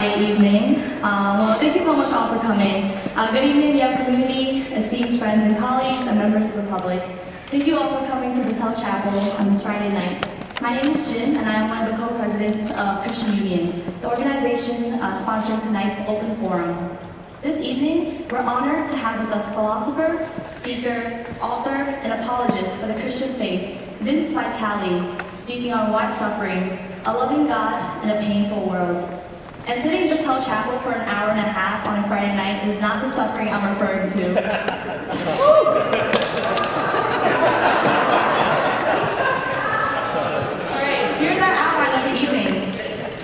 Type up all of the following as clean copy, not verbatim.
Evening. Well, thank you so much all for coming. Good evening, Yale community, esteemed friends and colleagues, and members of the public. Thank you all for coming to Vitale Chapel on this Friday night. My name is Jin, and I am one of the co-presidents of Christian Union, the organization sponsoring tonight's open forum. This evening, we're honored to have with us philosopher, speaker, author, and apologist for the Christian faith, Vince Vitale, speaking on why suffering, a loving God, and a painful world. And sitting in Vitale Chapel for an hour and a half on a Friday night is not the suffering I'm referring to. Alright, here's our outline of the evening.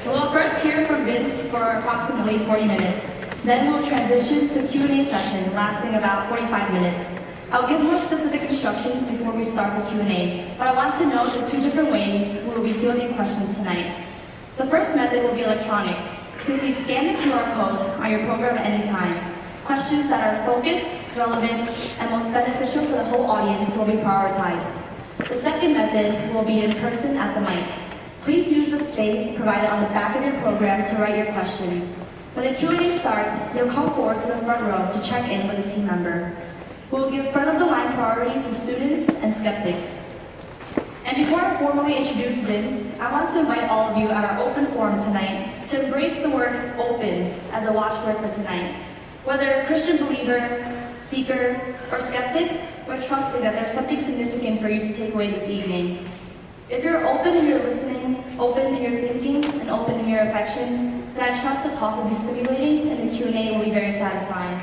We'll first hear from Vince for approximately 40 minutes. Then we'll transition to a Q&A session lasting about 45 minutes. I'll give more specific instructions before we start the Q&A, but I want to note the two different ways we will be fielding questions tonight. The first method will be electronic. Simply scan the QR code on your program at any time. Questions that are focused, relevant, and most beneficial for the whole audience will be prioritized. The second method will be in person at the mic. Please use the space provided on the back of your program to write your question. When the Q&A starts, you'll come forward to the front row to check in with a team member. We'll give front-of-the-line priority to students and skeptics. And before I formally introduce Vince, I want to invite all of you at our open forum tonight to embrace the word open as a watchword for tonight. Whether a Christian believer, seeker, or skeptic, we're trusting that there's something significant for you to take away this evening. If you're open in your listening, open in your thinking, and open in your affection, then I trust the talk will be stimulating and the Q&A will be very satisfying.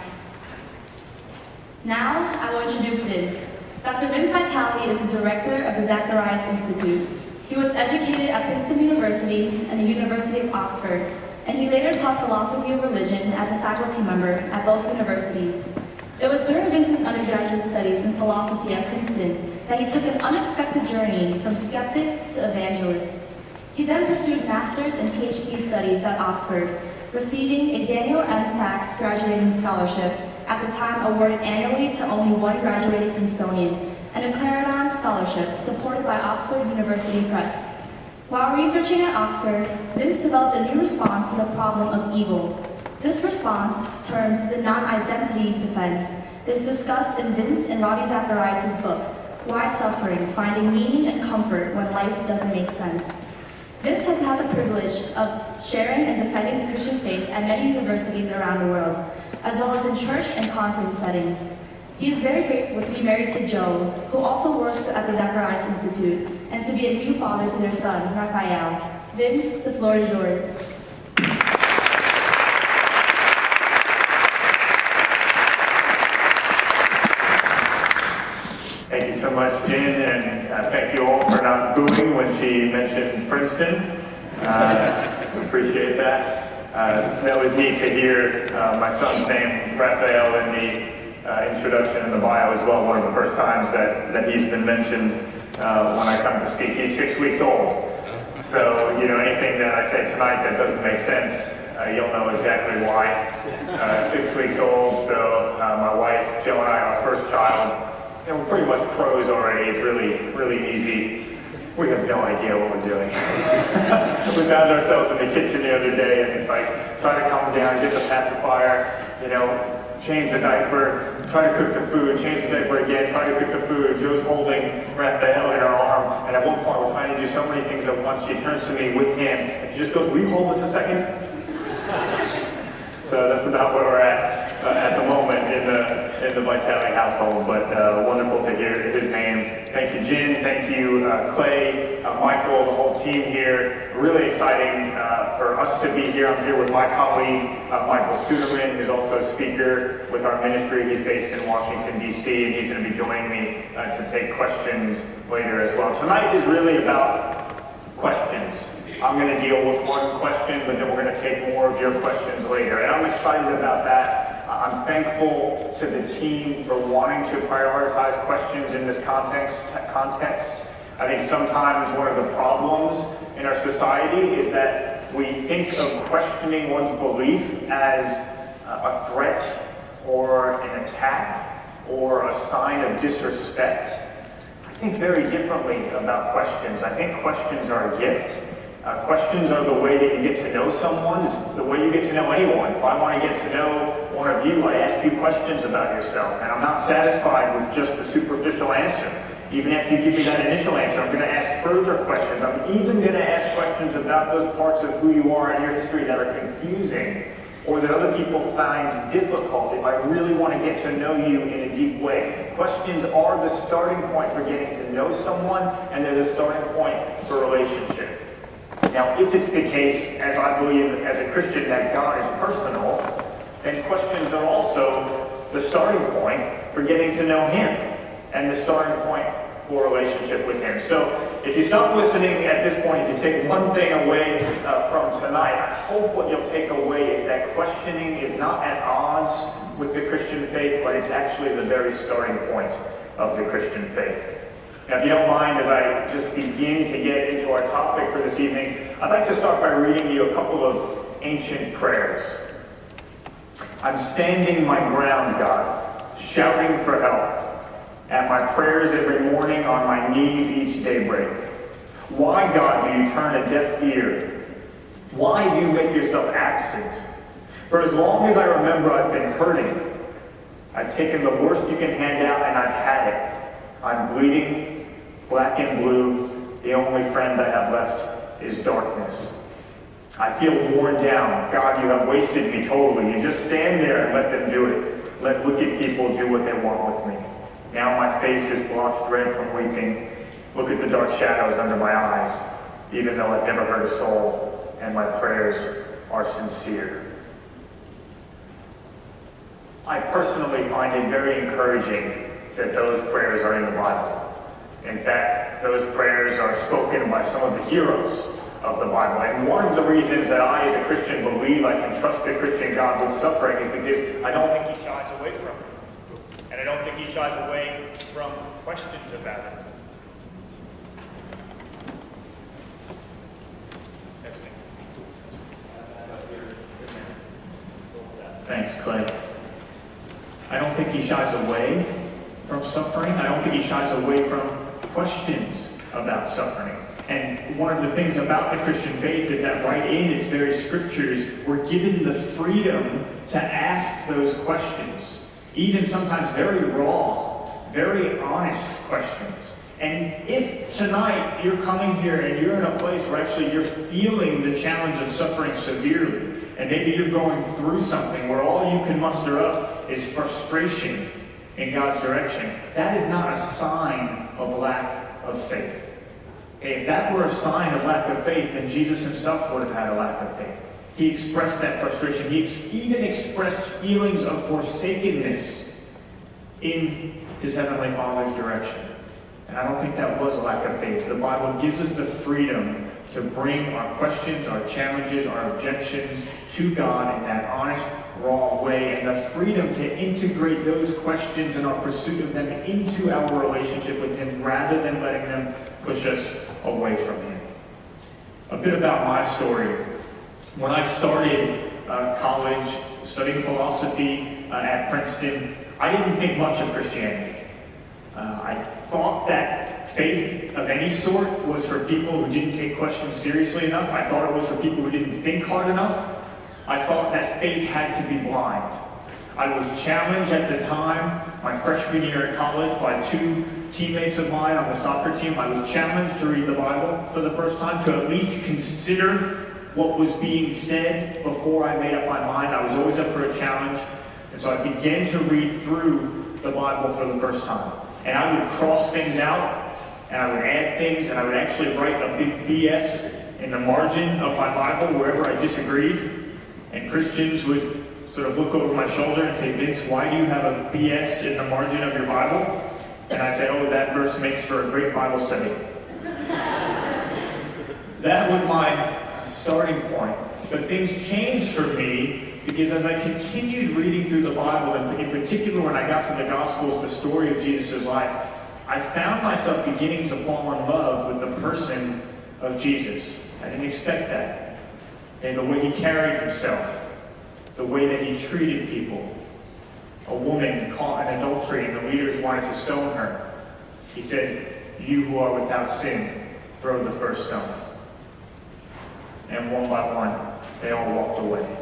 Now, I will introduce Vince. Dr. Vince Vitale is the director of the Zacharias Institute. He was educated at Princeton University and the University of Oxford, and he later taught philosophy of religion as a faculty member at both universities. It was during Vince's undergraduate studies in philosophy at Princeton that he took an unexpected journey from skeptic to evangelist. He then pursued master's and PhD studies at Oxford, receiving a Daniel M. Sachs graduating scholarship, at the time awarded annually to only one graduating Princetonian, and a Clarendon Scholarship supported by Oxford University Press. While researching at Oxford, Vince developed a new response to the problem of evil. This response, termed the non-identity defense, is discussed in Vince and Ravi Zacharias' book, Why Suffering? Finding Meaning and Comfort When Life Doesn't Make Sense. Vince has had the privilege of sharing and defending the Christian faith at many universities around the world, as well as in church and conference settings. He is very grateful to be married to Jo, who also works at the Zacharias Institute, and to be a new father to their son, Raphael. Vince, the floor is yours. Thank you so much, Jen, and thank you all for not booing when she mentioned Princeton. Appreciate that. That was neat to hear my son's name, Raphael, in the introduction in the bio as well. One of the first times that he's been mentioned when I come to speak. He's 6 weeks old. So, anything that I say tonight that doesn't make sense, you'll know exactly why. 6 weeks old, so my wife, Jo, and I, our first child, we're pretty much pros already. It's really easy. We have no idea what we're doing. We found ourselves in the kitchen the other day, and it's like, try to calm down, get the pacifier, change the diaper, try to cook the food, change the diaper again, try to cook the food. Jo's holding Raphael in her arm, and at one point we're trying to do so many things at once. She turns to me with him, and she just goes, "Will you hold this a second?" So that's about where we're at the moment in the Vitale household, but wonderful to hear his name. Thank you, Jen. Thank you, Clay, Michael, the whole team here. Really exciting for us to be here. I'm here with my colleague, Michael Suderman, who's also a speaker with our ministry. He's based in Washington, D.C., and he's going to be joining me to take questions later as well. Tonight is really about questions. I'm going to deal with one question, but then we're going to take more of your questions later. And I'm excited about that. I'm thankful to the team for wanting to prioritize questions in this context. I think sometimes one of the problems in our society is that we think of questioning one's belief as a threat or an attack or a sign of disrespect. I think very differently about questions. I think questions are a gift. Questions are the way that you get to know someone. It's the way you get to know anyone. If I want to get to know one of you, I ask you questions about yourself. And I'm not satisfied with just the superficial answer. Even after you give me that initial answer, I'm going to ask further questions. I'm even going to ask questions about those parts of who you are and your history that are confusing or that other people find difficult if I really want to get to know you in a deep way. Questions are the starting point for getting to know someone, and they're the starting point for a relationship. Now, if it's the case, as I believe as a Christian, that God is personal, then questions are also the starting point for getting to know Him and the starting point for a relationship with Him. So if you stop listening at this point, if you take one thing away from tonight, I hope what you'll take away is that questioning is not at odds with the Christian faith, but it's actually the very starting point of the Christian faith. Now, if you don't mind, as I just begin to get into our topic for this evening, I'd like to start by reading you a couple of ancient prayers. I'm standing my ground, God, shouting for help. At my prayers every morning, on my knees each daybreak. Why, God, do you turn a deaf ear? Why do you make yourself absent? For as long as I remember, I've been hurting. I've taken the worst you can hand out, and I've had it. I'm bleeding, black and blue. The only friend I have left is darkness. I feel worn down. God, you have wasted me totally. You just stand there and let them do it. Let wicked people do what they want with me. Now my face is blotched red from weeping. Look at the dark shadows under my eyes, even though I've never hurt a soul, and my prayers are sincere. I personally find it very encouraging that those prayers are in the Bible. In fact, those prayers are spoken by some of the heroes of the Bible. And one of the reasons that I, as a Christian, believe I can trust the Christian God with suffering is because I don't think He shies away from it. And I don't think He shies away from questions about it. Thanks, Clay. I don't think He shies away from suffering. I don't think He shies away from questions about suffering. And one of the things about the Christian faith is that right in its very scriptures, we're given the freedom to ask those questions. Even sometimes very raw, very honest questions. And if tonight you're coming here and you're in a place where actually you're feeling the challenge of suffering severely, and maybe you're going through something where all you can muster up is frustration in God's direction, that is not a sign of lack of faith. Okay, if that were a sign of lack of faith, then Jesus Himself would have had a lack of faith. He expressed that frustration. He even expressed feelings of forsakenness in His Heavenly Father's direction. And I don't think that was a lack of faith. The Bible gives us the freedom to bring our questions, our challenges, our objections to God in that honest, raw way, and the freedom to integrate those questions and our pursuit of them into our relationship with Him rather than letting them push us away from Him. A bit about my story. When I started college, studying philosophy at Princeton, I didn't think much of Christianity. I thought that faith of any sort was for people who didn't take questions seriously enough. I thought it was for people who didn't think hard enough. I thought that faith had to be blind. I was challenged at the time, my freshman year at college, by two teammates of mine on the soccer team. I was challenged to read the Bible for the first time, to at least consider what was being said before I made up my mind. I was always up for a challenge. And so I began to read through the Bible for the first time. And I would cross things out, and I would add things, and I would actually write a big BS in the margin of my Bible wherever I disagreed. And Christians would sort of look over my shoulder and say, "Vince, why do you have a BS in the margin of your Bible?" And I'd say, "Oh, that verse makes for a great Bible study." That was my starting point. But things changed for me because as I continued reading through the Bible, and in particular when I got to the Gospels, the story of Jesus' life, I found myself beginning to fall in love with the person of Jesus. I didn't expect that. And the way He carried Himself, the way that He treated people. A woman caught in adultery and the leaders wanted to stone her. He said, "You who are without sin, throw the first stone." and one by one, they all walked away.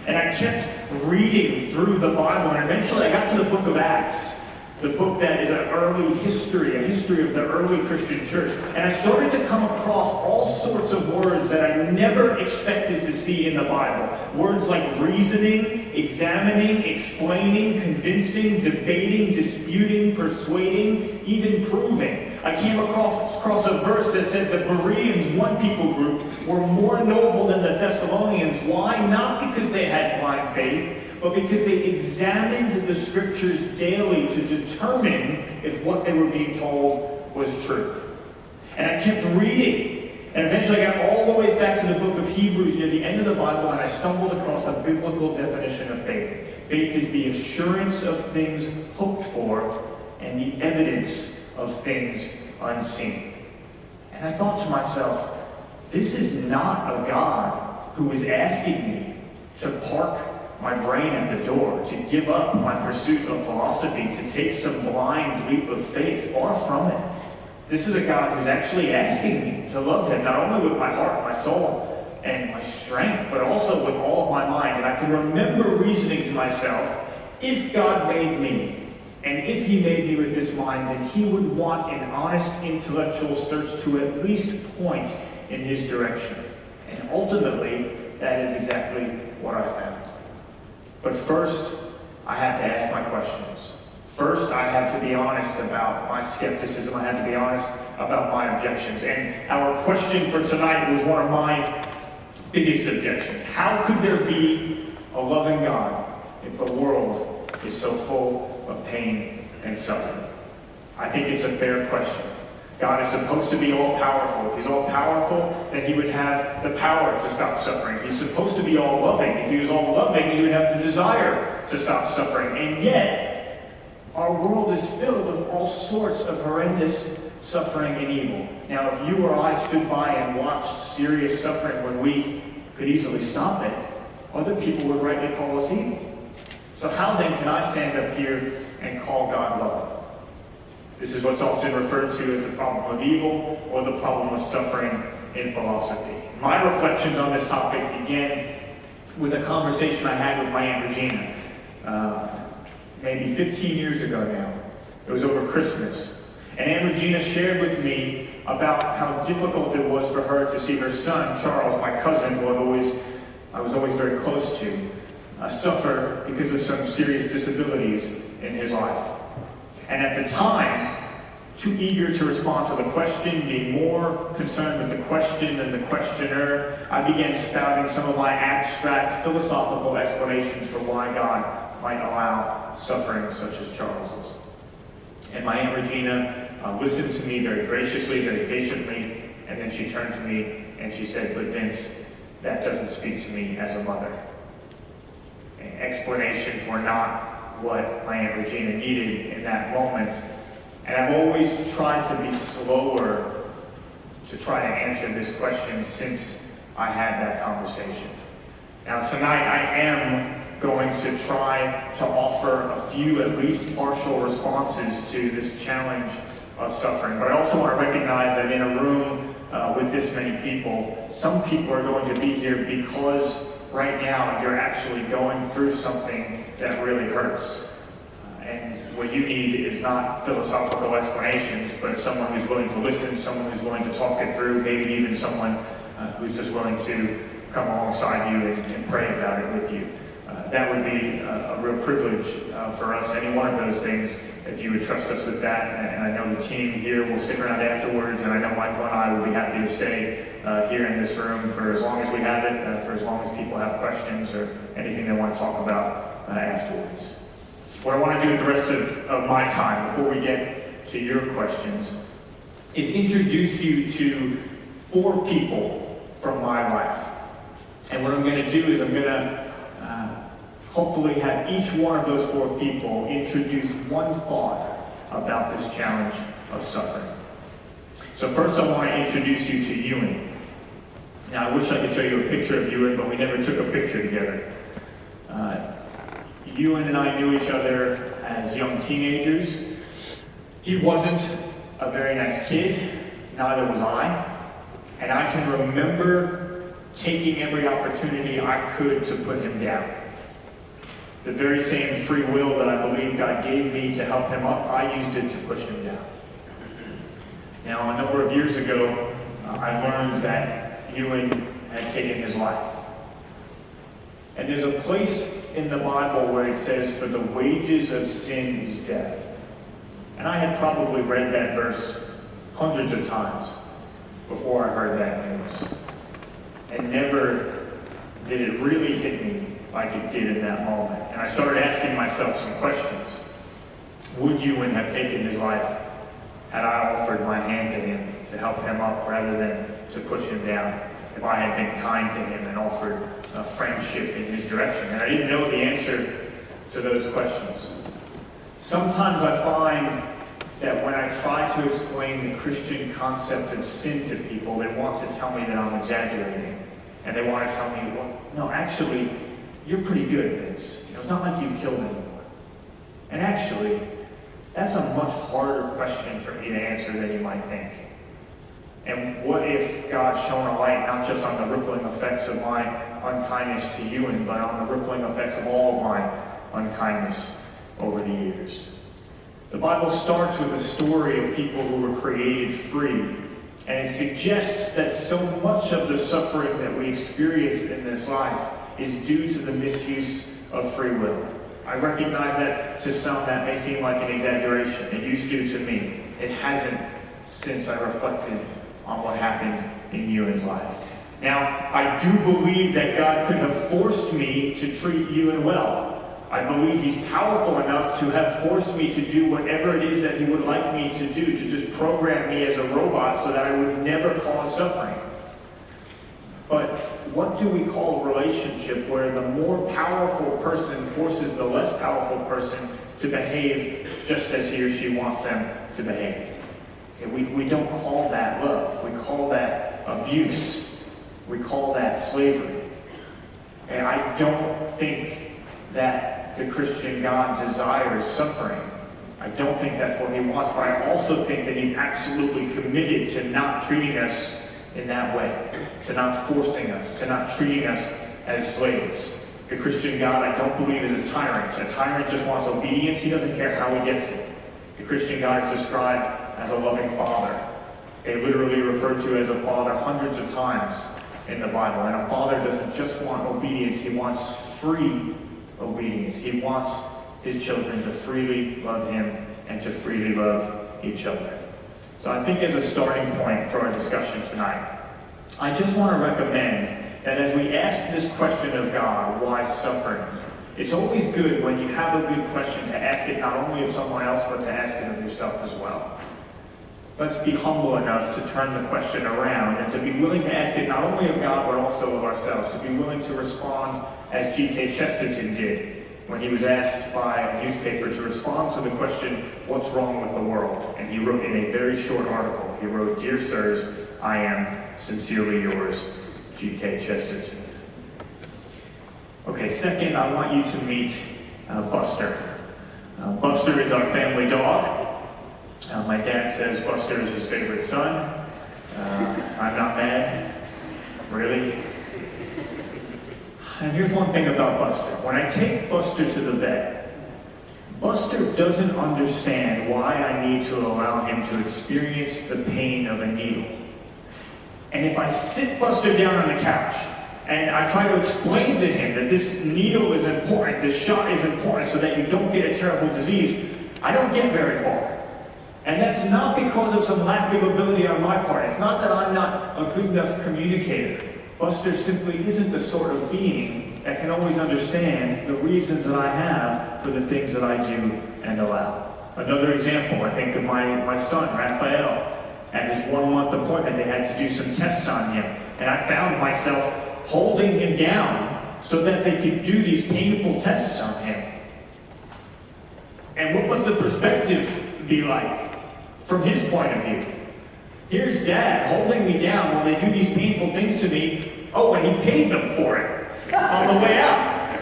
And I kept reading through the Bible, and eventually I got to the book of Acts, the book that is an early history, a history of the early Christian church. And I started to come across all sorts of words that I never expected to see in the Bible. Words like reasoning, examining, explaining, convincing, debating, disputing, persuading, even proving. I came across a verse that said the Bereans, one people group, were more noble than the Thessalonians. Why? Not because they had blind faith, but because they examined the scriptures daily to determine if what they were being told was true. And I kept reading, and eventually I got all the way back to the book of Hebrews near the end of the Bible, and I stumbled across a biblical definition of faith. Faith is the assurance of things hoped for and the evidence of things unseen. And I thought to myself, this is not a God who is asking me to park my brain at the door, to give up my pursuit of philosophy, to take some blind leap of faith. Far from it. This is a God who's actually asking me to love him, not only with my heart, my soul, and my strength, but also with all of my mind. And I can remember reasoning to myself, if God made me, and if he made me with this mind, then he would want an honest intellectual search to at least point in his direction. And ultimately, that is exactly what I found. But first, I had to ask my questions. First, I had to be honest about my skepticism. I had to be honest about my objections. And our question for tonight was one of my biggest objections. How could there be a loving God if the world is so full of pain and suffering? I think it's a fair question. God is supposed to be all-powerful. If he's all-powerful, then he would have the power to stop suffering. He's supposed to be all-loving. If he was all-loving, he would have the desire to stop suffering. And yet, our world is filled with all sorts of horrendous suffering and evil. Now, if you or I stood by and watched serious suffering when we could easily stop it, other people would rightly call us evil. So how then can I stand up here and call God loving? This is what's often referred to as the problem of evil or the problem of suffering in philosophy. My reflections on this topic began with a conversation I had with my Aunt Regina, maybe 15 years ago now. It was over Christmas. And Aunt Regina shared with me about how difficult it was for her to see her son, Charles, my cousin, who I was always very close to, suffer because of some serious disabilities in his life. And at the time, too eager to respond to the question, being more concerned with the question than the questioner, I began spouting some of my abstract philosophical explanations for why God might allow suffering such as Charles's. And my Aunt Regina listened to me very graciously, very patiently, and then she turned to me and she said, "But Vince, that doesn't speak to me as a mother." And explanations were not what my Aunt Regina needed in that moment. And I've always tried to be slower to try to answer this question since I had that conversation. Now tonight I am going to try to offer a few at least partial responses to this challenge of suffering. But I also want to recognize that in a room with this many people, some people are going to be here because right now you're actually going through something that really hurts. And what you need is not philosophical explanations, but someone who's willing to listen, someone who's willing to talk it through, maybe even someone who's just willing to come alongside you and pray about it with you. That would be a real privilege for us, any one of those things, if you would trust us with that. And I know the team here will stick around afterwards, and I know Michael and I will be happy to stay here in this room for as long as we have it, for as long as people have questions or anything they want to talk about afterwards. What I want to do with the rest of my time, before we get to your questions, is introduce you to 4 people from my life. And what I'm going to do is I'm going to hopefully have each one of those 4 people introduce one thought about this challenge of suffering. So first I want to introduce you to Ewan. Now I wish I could show you a picture of Ewan, but we never took a picture together. Ewan and I knew each other as young teenagers. He wasn't a very nice kid, neither was I. And I can remember taking every opportunity I could to put him down. The very same free will that I believe God gave me to help him up, I used it to push him down. Now, a number of years ago, I learned that Ewan had taken his life. And there's a place in the Bible where it says, "For the wages of sin is death." And I had probably read that verse hundreds of times before I heard that news. And never did it really hit me like it did in that moment. And I started asking myself some questions. Would Ewan have taken his life had I offered my hand to him to help him up rather than to push him down? If I had been kind to him and offered a friendship in his direction? And I didn't know the answer to those questions. Sometimes I find that when I try to explain the Christian concept of sin to people, they want to tell me that I'm exaggerating. And they want to tell me, well, no, actually, you're pretty good, Vince. It's not like you've killed anyone. And actually, that's a much harder question for me to answer than you might think. And what if God shone a light not just on the rippling effects of my unkindness to Ewan, but on the rippling effects of all of my unkindness over the years? The Bible starts with a story of people who were created free, and it suggests that so much of the suffering that we experience in this life is due to the misuse of free will. I recognize that to some that may seem like an exaggeration. It used to me. It hasn't since I reflected on what happened in Ewan's life. Now, I do believe that God could have forced me to treat Ewan well. I believe he's powerful enough to have forced me to do whatever it is that he would like me to do, to just program me as a robot so that I would never cause suffering. But what do we call a relationship where the more powerful person forces the less powerful person to behave just as he or she wants them to behave? Okay, we don't call that love. We call that abuse. We call that slavery. And I don't think that the Christian God desires suffering. I don't think that's what he wants, but I also think that he's absolutely committed to not treating us in that way, to not forcing us, to not treating us as slaves. The Christian God, I don't believe, is a tyrant. A tyrant just wants obedience. He doesn't care how he gets it. The Christian God is described as a loving father. They literally referred to as a father hundreds of times in the Bible. And a father doesn't just want obedience, he wants free obedience. He wants his children to freely love him and to freely love each other. So I think as a starting point for our discussion tonight, I just want to recommend that as we ask this question of God, why suffering? It's always good when you have a good question to ask it not only of someone else, but to ask it of yourself as well. Let's be humble enough to turn the question around and to be willing to ask it not only of God, but also of ourselves, to be willing to respond as G.K. Chesterton did when he was asked by a newspaper to respond to the question, what's wrong with the world? And he wrote in a very short article, he wrote, "Dear sirs, I am sincerely yours, G.K. Chesterton." Okay, second, I want you to meet Buster. Buster is our family dog. My dad says Buster is his favorite son. I'm not mad. Really? And here's one thing about Buster. When I take Buster to the vet, Buster doesn't understand why I need to allow him to experience the pain of a needle. And if I sit Buster down on the couch and I try to explain to him that this needle is important, this shot is important so that you don't get a terrible disease, I don't get very far. And that's not because of some lack of ability on my part. It's not that I'm not a good enough communicator. Buster simply isn't the sort of being that can always understand the reasons that I have for the things that I do and allow. Another example, I think of my son, Raphael. At his 1-month appointment, they had to do some tests on him. And I found myself holding him down so that they could do these painful tests on him. And what was the perspective be like from his point of view? Here's Dad holding me down while they do these painful things to me. Oh, and he paid them for it on the way out.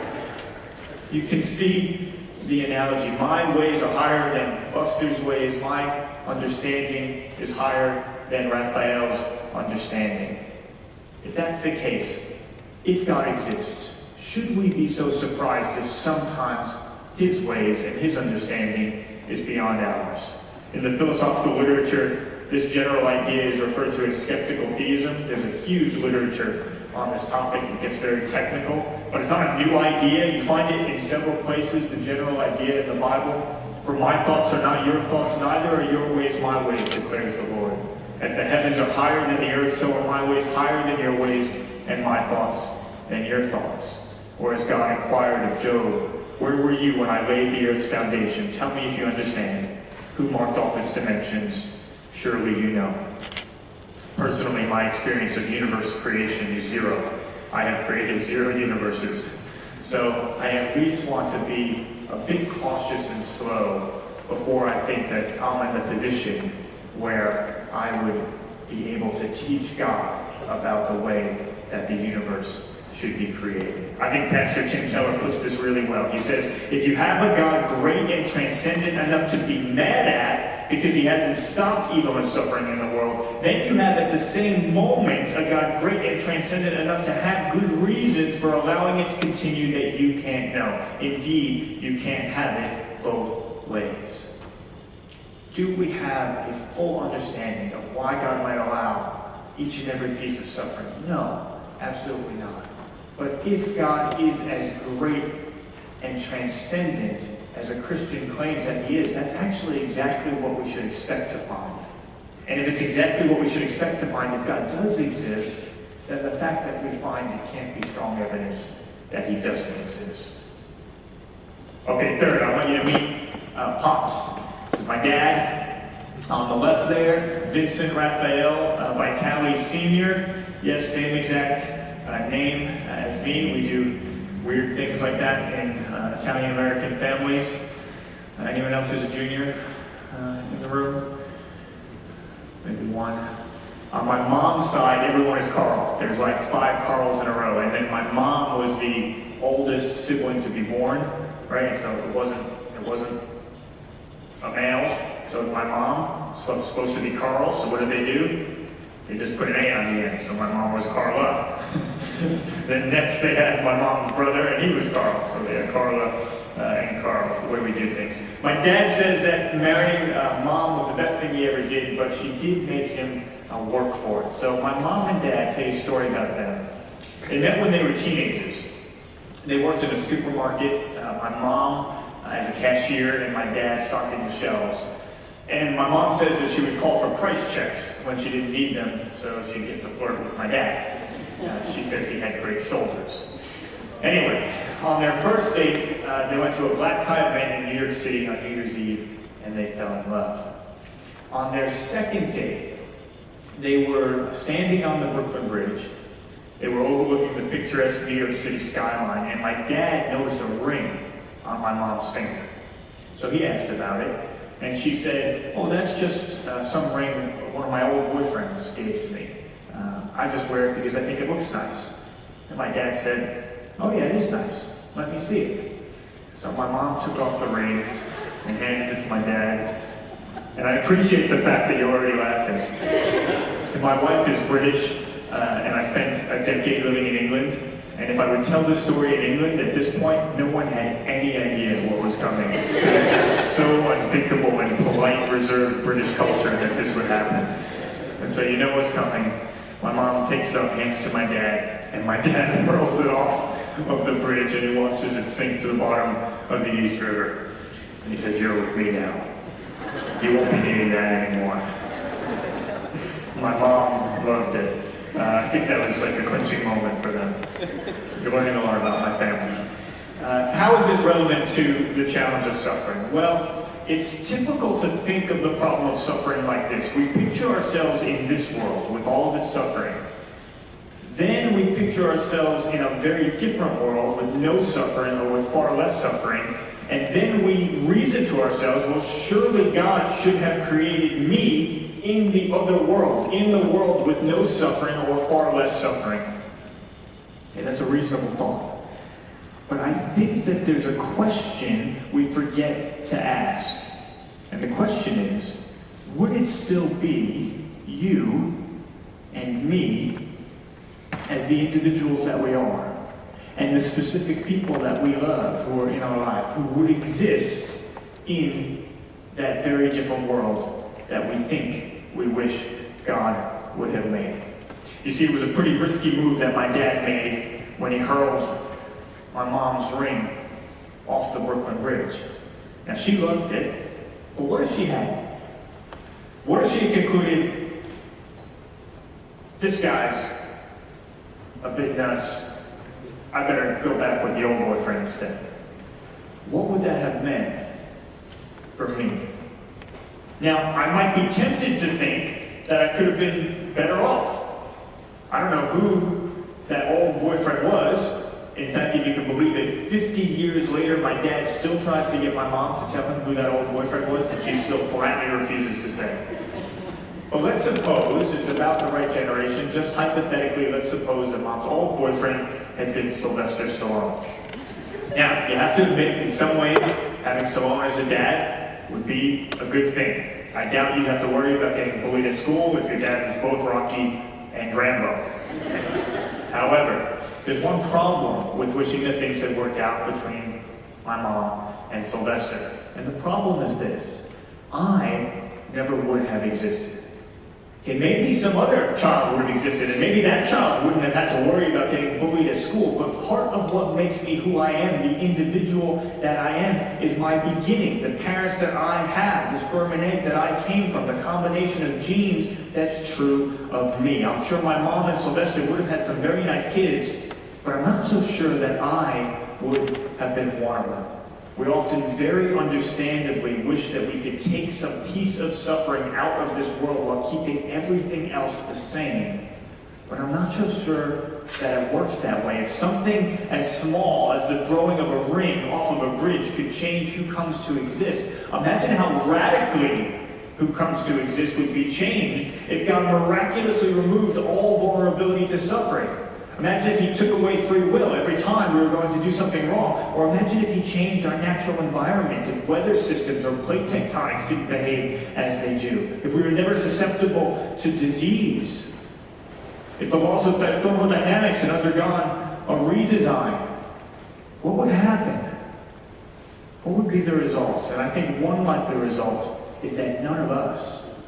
You can see the analogy. My ways are higher than Buster's ways. My understanding is higher than Raphael's understanding. If that's the case, if God exists, should we be so surprised if sometimes his ways and his understanding is beyond ours? In the philosophical literature, this general idea is referred to as skeptical theism. There's a huge literature on this topic. It gets very technical, but it's not a new idea. You find it in several places, the general idea in the Bible. For my thoughts are not your thoughts, neither are your ways my ways, declares the Lord. As the heavens are higher than the earth, so are my ways higher than your ways, and my thoughts than your thoughts. Or as God inquired of Job, where were you when I laid the earth's foundation? Tell me if you understand. Who marked off its dimensions? Surely you know. Personally, my experience of universe creation is zero. I have created 0 universes. So I at least want to be a bit cautious and slow before I think that I'm in the position where I would be able to teach God about the way that the universe should be created. I think Pastor Tim Keller puts this really well. He says, if you have a God great and transcendent enough to be mad at because he hasn't stopped evil and suffering in the world, then you have at the same moment a God great and transcendent enough to have good reasons for allowing it to continue that you can't know. Indeed, you can't have it both ways. Do we have a full understanding of why God might allow each and every piece of suffering? No, absolutely not. But if God is as great and transcendent as a Christian claims that he is, that's actually exactly what we should expect to find. And if it's exactly what we should expect to find, if God does exist, then the fact that we find it can't be strong evidence that he doesn't exist. Okay, third, I want you to meet Pops. This is my dad. On the left there, Vincent Raphael Vitale Sr. Yes, same exact name as me. We do weird things like that in Italian-American families. Anyone else who's a junior in the room? Maybe one. On my mom's side, everyone is Carl. There's like 5 Carls in a row. And then my mom was the oldest sibling to be born, right? So it wasn't a male. So my mom was supposed to be Carl. So what did they do? They just put an A on the end, so my mom was Carla. Then next they had my mom's brother, and he was Carl. So they had Carla and Carl. It's the way we do things. My dad says that marrying mom was the best thing he ever did, but she did make him work for it. So my mom and dad, tell you a story about them. They met when they were teenagers. They worked in a supermarket. My mom as a cashier, and my dad stocking the shelves. And my mom says that she would call for price checks when she didn't need them, so she'd get to flirt with my dad. She says he had great shoulders. Anyway, on their first date, they went to a black tie event in New York City on New Year's Eve, and they fell in love. On their second date, they were standing on the Brooklyn Bridge. They were overlooking the picturesque New York City skyline, and my dad noticed a ring on my mom's finger. So he asked about it. And she said, oh, that's just some ring one of my old boyfriends gave to me. I just wear it because I think it looks nice. And my dad said, oh yeah, it is nice. Let me see it. So my mom took off the ring and handed it to my dad. And I appreciate the fact that you're already laughing. And my wife is British, and I spent a decade living in England. And if I would tell this story in England, at this point, no one had any idea what was coming. It was just so unthinkable and polite, reserved British culture that this would happen. And so you know what's coming. My mom takes it up, hands it to my dad, and my dad hurls it off of the bridge, and he watches it sink to the bottom of the East River. And he says, you're with me now. You won't be needing that anymore. My mom loved it. I think that was like the clinching moment for them. You're learning a lot about my family. How is this relevant to the challenge of suffering? Well, it's typical to think of the problem of suffering like this. We picture ourselves in this world with all of its suffering. Then we picture ourselves in a very different world with no suffering or with far less suffering. And then we reason to ourselves, well, surely God should have created me in the other world, in the world with no suffering or far less suffering. And that's a reasonable thought. But I think that there's a question we forget to ask. And the question is, would it still be you and me as the individuals that we are, and the specific people that we love who are in our life, who would exist in that very different world that we think we wish God would have made. You see, it was a pretty risky move that my dad made when he hurled my mom's ring off the Brooklyn Bridge. Now, she loved it, but what if she hadn't? What if she had concluded, this guy's a bit nuts, I better go back with the old boyfriend instead? What would that have meant for me? Now, I might be tempted to think that I could have been better off. I don't know who that old boyfriend was. In fact, if you can believe it, 50 years later, my dad still tries to get my mom to tell him who that old boyfriend was, and she still flatly refuses to say. But let's suppose it's about the right generation. Just hypothetically, let's suppose that mom's old boyfriend had been Sylvester Stallone. Now, you have to admit, in some ways, having Stallone as a dad would be a good thing. I doubt you'd have to worry about getting bullied at school if your dad was both Rocky and Rambo. However, there's one problem with wishing that things had worked out between my mom and Sylvester. And the problem is this: I never would have existed. Okay, maybe some other child would have existed, and maybe that child wouldn't have had to worry about getting bullied at school. But part of what makes me who I am, the individual that I am, is my beginning, the parents that I have, the sperm and egg that I came from, the combination of genes that's true of me. I'm sure my mom and Sylvester would have had some very nice kids, but I'm not so sure that I would have been one of them. We often very understandably wish that we could take some piece of suffering out of this world while keeping everything else the same. But I'm not so sure that it works that way. If something as small as the throwing of a ring off of a bridge could change who comes to exist, imagine how radically who comes to exist would be changed if God miraculously removed all vulnerability to suffering. Imagine if he took away free will every time we were going to do something wrong. Or imagine if he changed our natural environment, if weather systems or plate tectonics didn't behave as they do. If we were never susceptible to disease. If the laws of thermodynamics had undergone a redesign. What would happen? What would be the results? And I think one likely result is that none of us,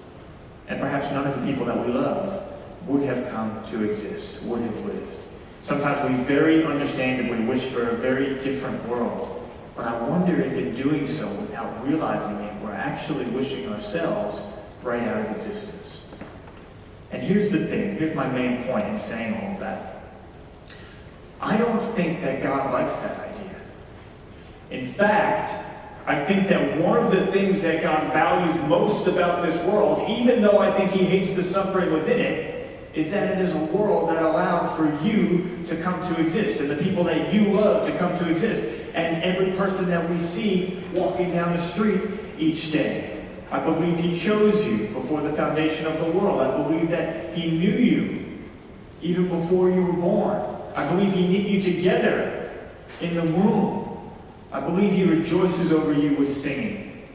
and perhaps none of the people that we loved, would have come to exist, would have lived. Sometimes we very understandably wish for a very different world, but I wonder if in doing so, without realizing it, we're actually wishing ourselves right out of existence. And here's the thing, here's my main point in saying all of that. I don't think that God likes that idea. In fact, I think that one of the things that God values most about this world, even though I think he hates the suffering within it, is that it is a world that allowed for you to come to exist, and the people that you love to come to exist, and every person that we see walking down the street each day. I believe he chose you before the foundation of the world. I believe that he knew you even before you were born. I believe he knit you together in the womb. I believe he rejoices over you with singing.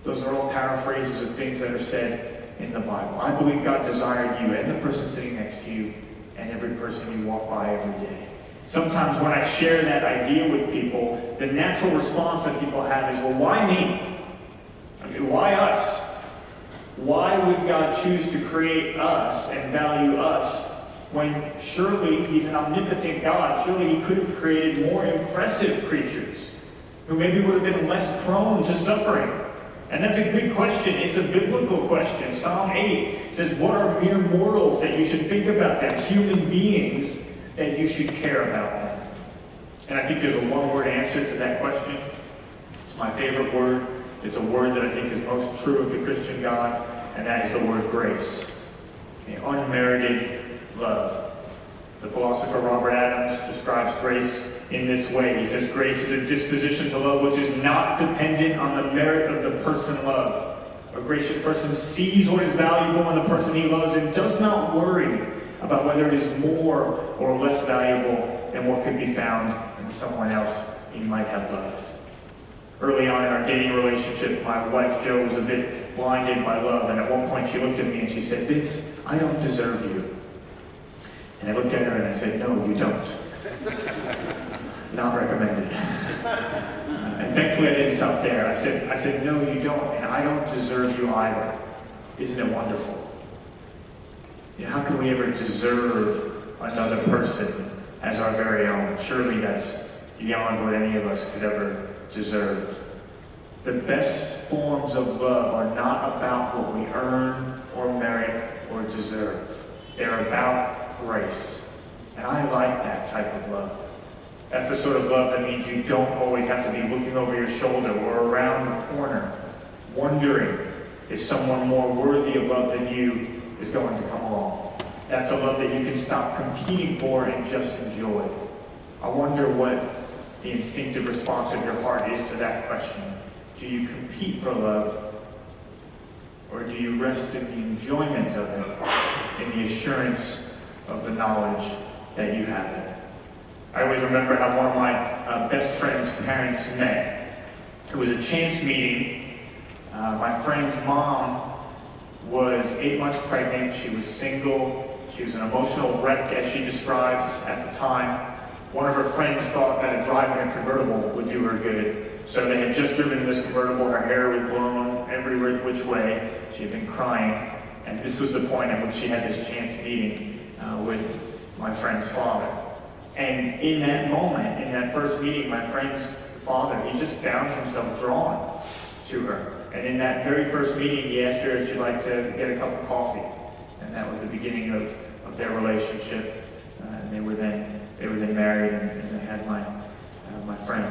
Those are all paraphrases of things that are said in the Bible. I believe God desired you and the person sitting next to you and every person you walk by every day. Sometimes when I share that idea with people, the natural response that people have is, well, why me? I mean, why us? Why would God choose to create us and value us when surely he's an omnipotent God? Surely he could have created more impressive creatures who maybe would have been less prone to suffering. And that's a good question. It's a biblical question. Psalm 8 says, what are mere mortals that you should think about them? Human beings that you should care about them. And I think there's a one-word answer to that question. It's my favorite word. It's a word that I think is most true of the Christian God, and that is the word grace. Okay, unmerited love. The philosopher Robert Adams describes grace in this way. He says, grace is a disposition to love which is not dependent on the merit of the person loved. A gracious person sees what is valuable in the person he loves and does not worry about whether it is more or less valuable than what could be found in someone else he might have loved. Early on in our dating relationship, my wife Jo was a bit blinded by love, and at one point she looked at me and she said, Vince, I don't deserve you. And I looked at her and I said, no, you don't. Not recommended. And thankfully I didn't stop there. I said, no, you don't, and I don't deserve you either. Isn't it wonderful? You know, how can we ever deserve another person as our very own? Surely that's beyond what any of us could ever deserve. The best forms of love are not about what we earn or merit or deserve. They're about grace. And I like that type of love. That's the sort of love that means you don't always have to be looking over your shoulder or around the corner, wondering if someone more worthy of love than you is going to come along. That's a love that you can stop competing for and just enjoy. I wonder what the instinctive response of your heart is to that question. Do you compete for love, or do you rest in the enjoyment of it, in the assurance of the knowledge that you have it? I always remember how one of my best friend's parents met. It was a chance meeting. My friend's mom was 8 months pregnant. She was single. She was an emotional wreck, as she describes at the time. One of her friends thought that a drive in a convertible would do her good. So they had just driven in this convertible. Her hair was blown every which way. She had been crying. And this was the point at which she had this chance meeting with my friend's father. And in that moment, in that first meeting, my friend's father, he just found himself drawn to her. And in that very first meeting, he asked her if she'd like to get a cup of coffee. And that was the beginning of their relationship. And they were then married, and they had my friend.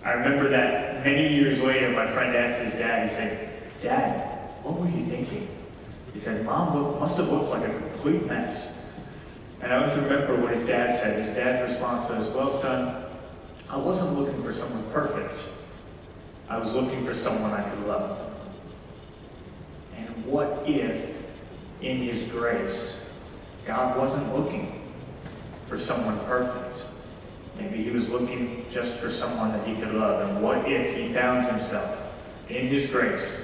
I remember that many years later, my friend asked his dad, he said, "Dad, what were you thinking?" He said, "Mom must have looked like a complete mess." And I always remember what his dad said. His dad's response was, "Well, son, I wasn't looking for someone perfect. I was looking for someone I could love." And what if, in His grace, God wasn't looking for someone perfect? Maybe He was looking just for someone that He could love. And what if He found Himself, in His grace,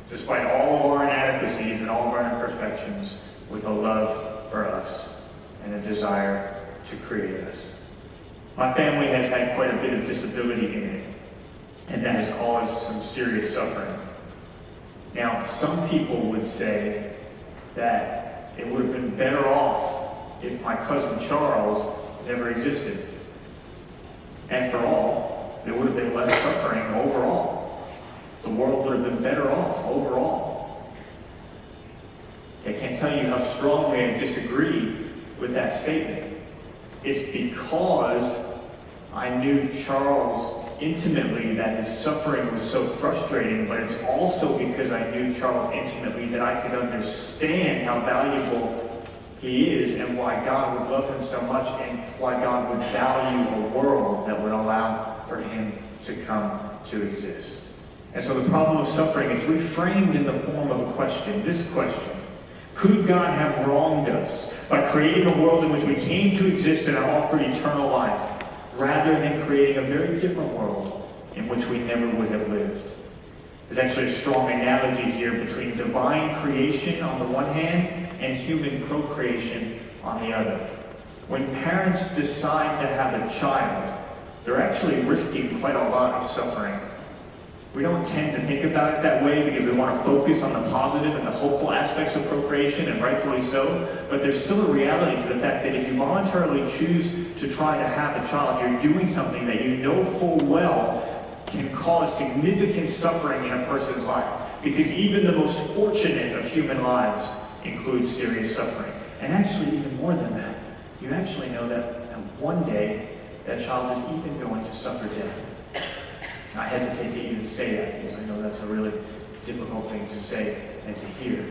despite all of our inadequacies and all of our imperfections, with a love for us and a desire to create us? My family has had quite a bit of disability in it, and that has caused some serious suffering. Now, some people would say that it would have been better off if my cousin Charles never existed. After all, there would have been less suffering overall. The world would have been better off overall. I can't tell you how strongly I disagree with that statement. It's because I knew Charles intimately that his suffering was so frustrating, but it's also because I knew Charles intimately that I could understand how valuable he is and why God would love him so much and why God would value a world that would allow for him to come to exist. And so the problem of suffering is reframed in the form of a question, this question: could God have wronged us by creating a world in which we came to exist and are offered eternal life, rather than creating a very different world in which we never would have lived? There's actually a strong analogy here between divine creation on the one hand and human procreation on the other. When parents decide to have a child, they're actually risking quite a lot of suffering. We don't tend to think about it that way because we want to focus on the positive and the hopeful aspects of procreation, and rightfully so, but there's still a reality to the fact that if you voluntarily choose to try to have a child, you're doing something that you know full well can cause significant suffering in a person's life, because even the most fortunate of human lives includes serious suffering. And actually, even more than that, you actually know that one day that child is even going to suffer death. I hesitate to even say that because I know that's a really difficult thing to say and to hear.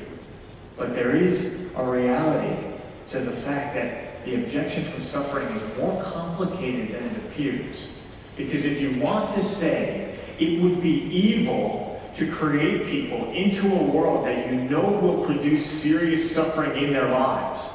But there is a reality to the fact that the objection from suffering is more complicated than it appears. Because if you want to say it would be evil to create people into a world that you know will produce serious suffering in their lives,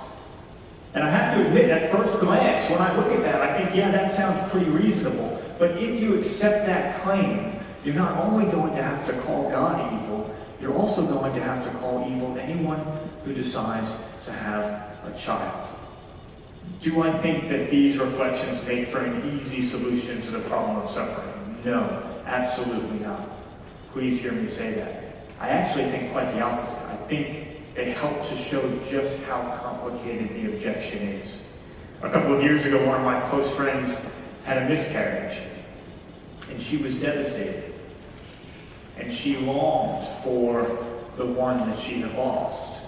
and I have to admit, at first glance, when I look at that, I think, yeah, that sounds pretty reasonable. But if you accept that claim, you're not only going to have to call God evil, you're also going to have to call evil anyone who decides to have a child. Do I think that these reflections make for an easy solution to the problem of suffering? No, absolutely not. Please hear me say that. I actually think quite the opposite. I think they help to show just how complicated the objection is. A couple of years ago, one of my close friends had a miscarriage, and she was devastated. And she longed for the one that she had lost.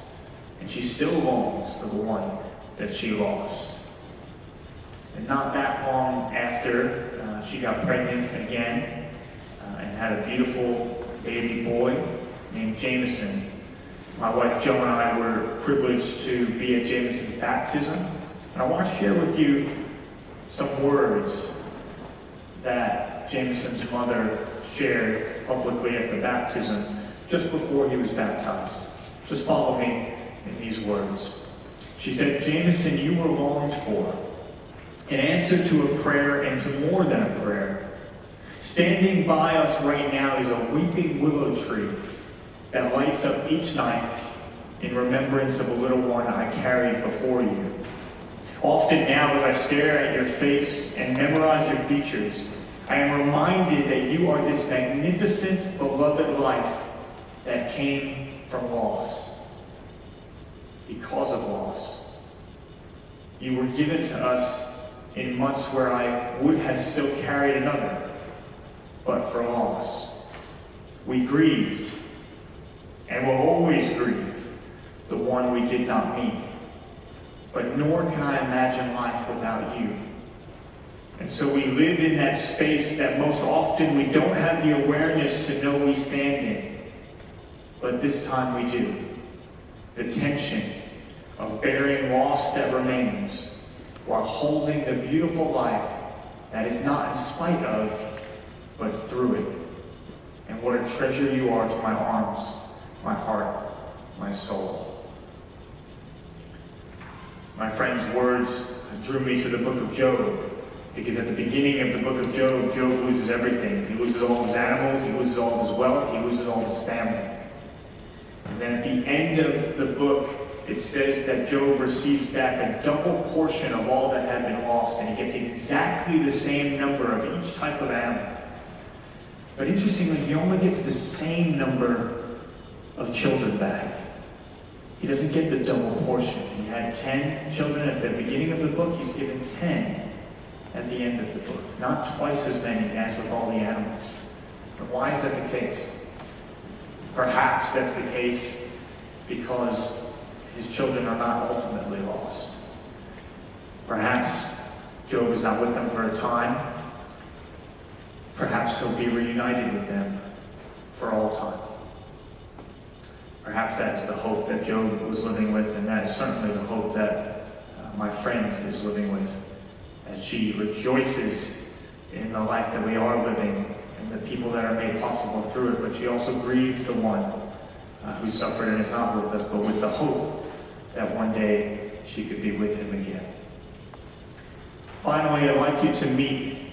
And she still longs for the one that she lost. And not that long after, she got pregnant again and had a beautiful baby boy named Jameson. My wife Jo and I were privileged to be at Jameson's baptism. And I want to share with you some words that Jameson's mother shared publicly at the baptism just before he was baptized. Just follow me in these words. She said, "Jameson, you were longed for, an answer to a prayer and to more than a prayer. Standing by us right now is a weeping willow tree that lights up each night in remembrance of a little one I carried before you. Often now as I stare at your face and memorize your features, I am reminded that you are this magnificent, beloved life that came from loss. Because of loss. You were given to us in months where I would have still carried another, but for loss. We grieved, and will always grieve, the one we did not meet. But nor can I imagine life without you. And so we lived in that space that most often we don't have the awareness to know we stand in. But this time we do. The tension of bearing loss that remains while holding the beautiful life that is not in spite of, but through it. And what a treasure you are to my arms, my heart, my soul." My friend's words drew me to the book of Job, because at the beginning of the book of Job, Job loses everything. He loses all of his animals, he loses all of his wealth, he loses all of his family. And then at the end of the book, it says that Job receives back a double portion of all that had been lost, and he gets exactly the same number of each type of animal. But interestingly, he only gets the same number of children back. He doesn't get the double portion. He had 10 children at the beginning of the book, he's given 10 at the end of the book. Not twice as many as with all the animals. But why is that the case? Perhaps that's the case because his children are not ultimately lost. Perhaps Job is not with them for a time. Perhaps he'll be reunited with them for all time. Perhaps that is the hope that Job was living with, and that is certainly the hope that my friend is living with, as she rejoices in the life that we are living and the people that are made possible through it, but she also grieves the one who suffered and is not with us, but with the hope that one day she could be with him again. Finally, I'd like you to meet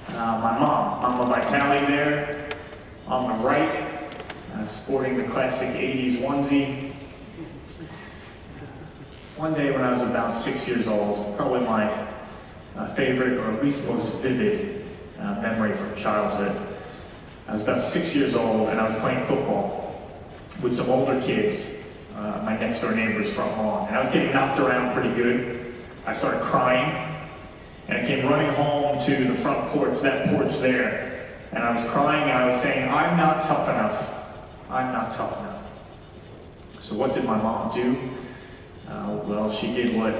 my mom, Mama Vitale there on the right, sporting the classic 80s onesie. One day when I was about 6 years old, probably my favorite, or at least most vivid memory from childhood. I was about 6 years old and I was playing football with some older kids, my next door neighbor's front lawn. And I was getting knocked around pretty good. I started crying and I came running home to the front porch, that porch there. And I was crying and I was saying, "I'm not tough enough. I'm not tough enough." So what did my mom do? Well, she did what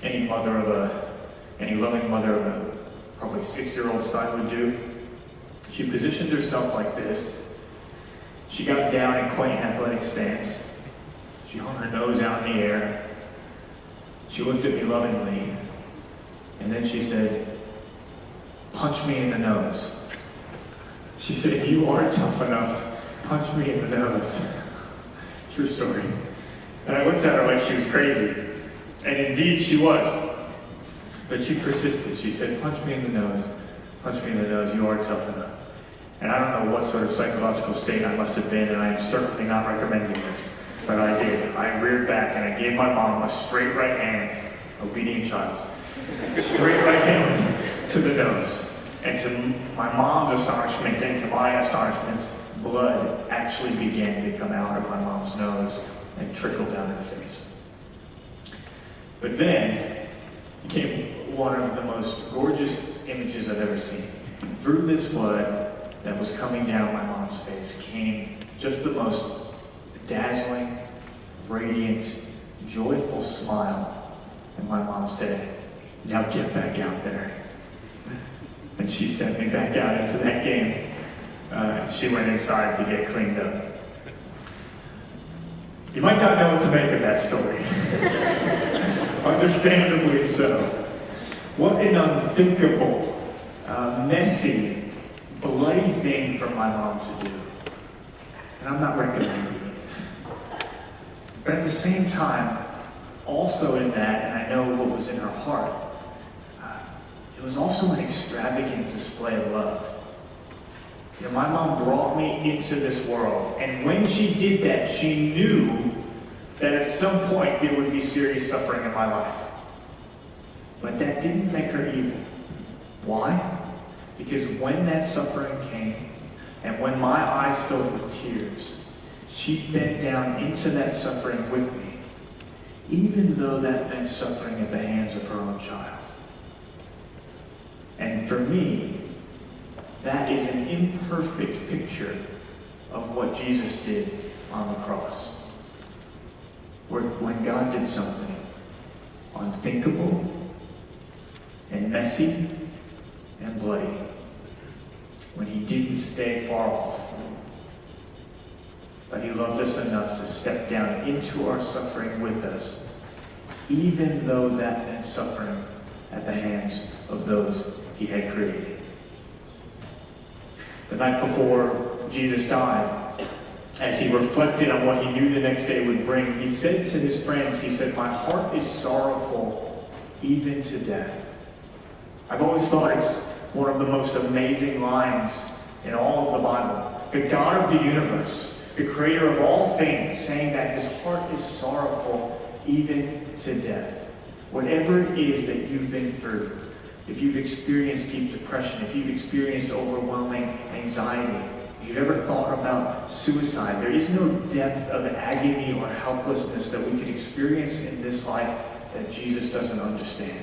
any loving mother of a probably 6-year-old son would do. She positioned herself like this. She got down in quaint athletic stance. She hung her nose out in the air. She looked at me lovingly, and then she said, "Punch me in the nose." She said, "You are tough enough. Punch me in the nose." True story. And I looked at her like she was crazy. And indeed she was. But she persisted. She said, "Punch me in the nose. Punch me in the nose. You are tough enough." And I don't know what sort of psychological state I must have been, and I am certainly not recommending this. But I did. I reared back and I gave my mom a straight right hand. obedient child. Straight right hand to the nose. And to my mom's astonishment and to my astonishment, blood actually began to come out of my mom's nose and trickle down her face. But then came one of the most gorgeous images I've ever seen. Through this blood that was coming down my mom's face came just the most dazzling, radiant, joyful smile. And my mom said, "Now get back out there." And she sent me back out into that game. She went inside to get cleaned up. You might not know what to make of that story. Understandably so. What an unthinkable, messy, bloody thing for my mom to do. And I'm not recommending it. But at the same time, also in that, and I know what was in her heart, it was also an extravagant display of love. You know, my mom brought me into this world, and when she did that, she knew that at some point there would be serious suffering in my life. But that didn't make her evil. Why? Because when that suffering came, and when my eyes filled with tears, she bent down into that suffering with me, even though that meant suffering at the hands of her own child. And for me, that is an imperfect picture of what Jesus did on the cross. When God did something unthinkable and messy and bloody, when he didn't stay far off, but he loved us enough to step down into our suffering with us, even though that meant suffering at the hands of those he had created. The night before Jesus died, as he reflected on what he knew the next day would bring, he said to his friends, he said, "My heart is sorrowful even to death." I've always thought it's one of the most amazing lines in all of the Bible. The God of the universe, the creator of all things, saying that his heart is sorrowful even to death. Whatever it is that you've been through, if you've experienced deep depression, if you've experienced overwhelming anxiety, if you've ever thought about suicide, there is no depth of agony or helplessness that we could experience in this life that Jesus doesn't understand.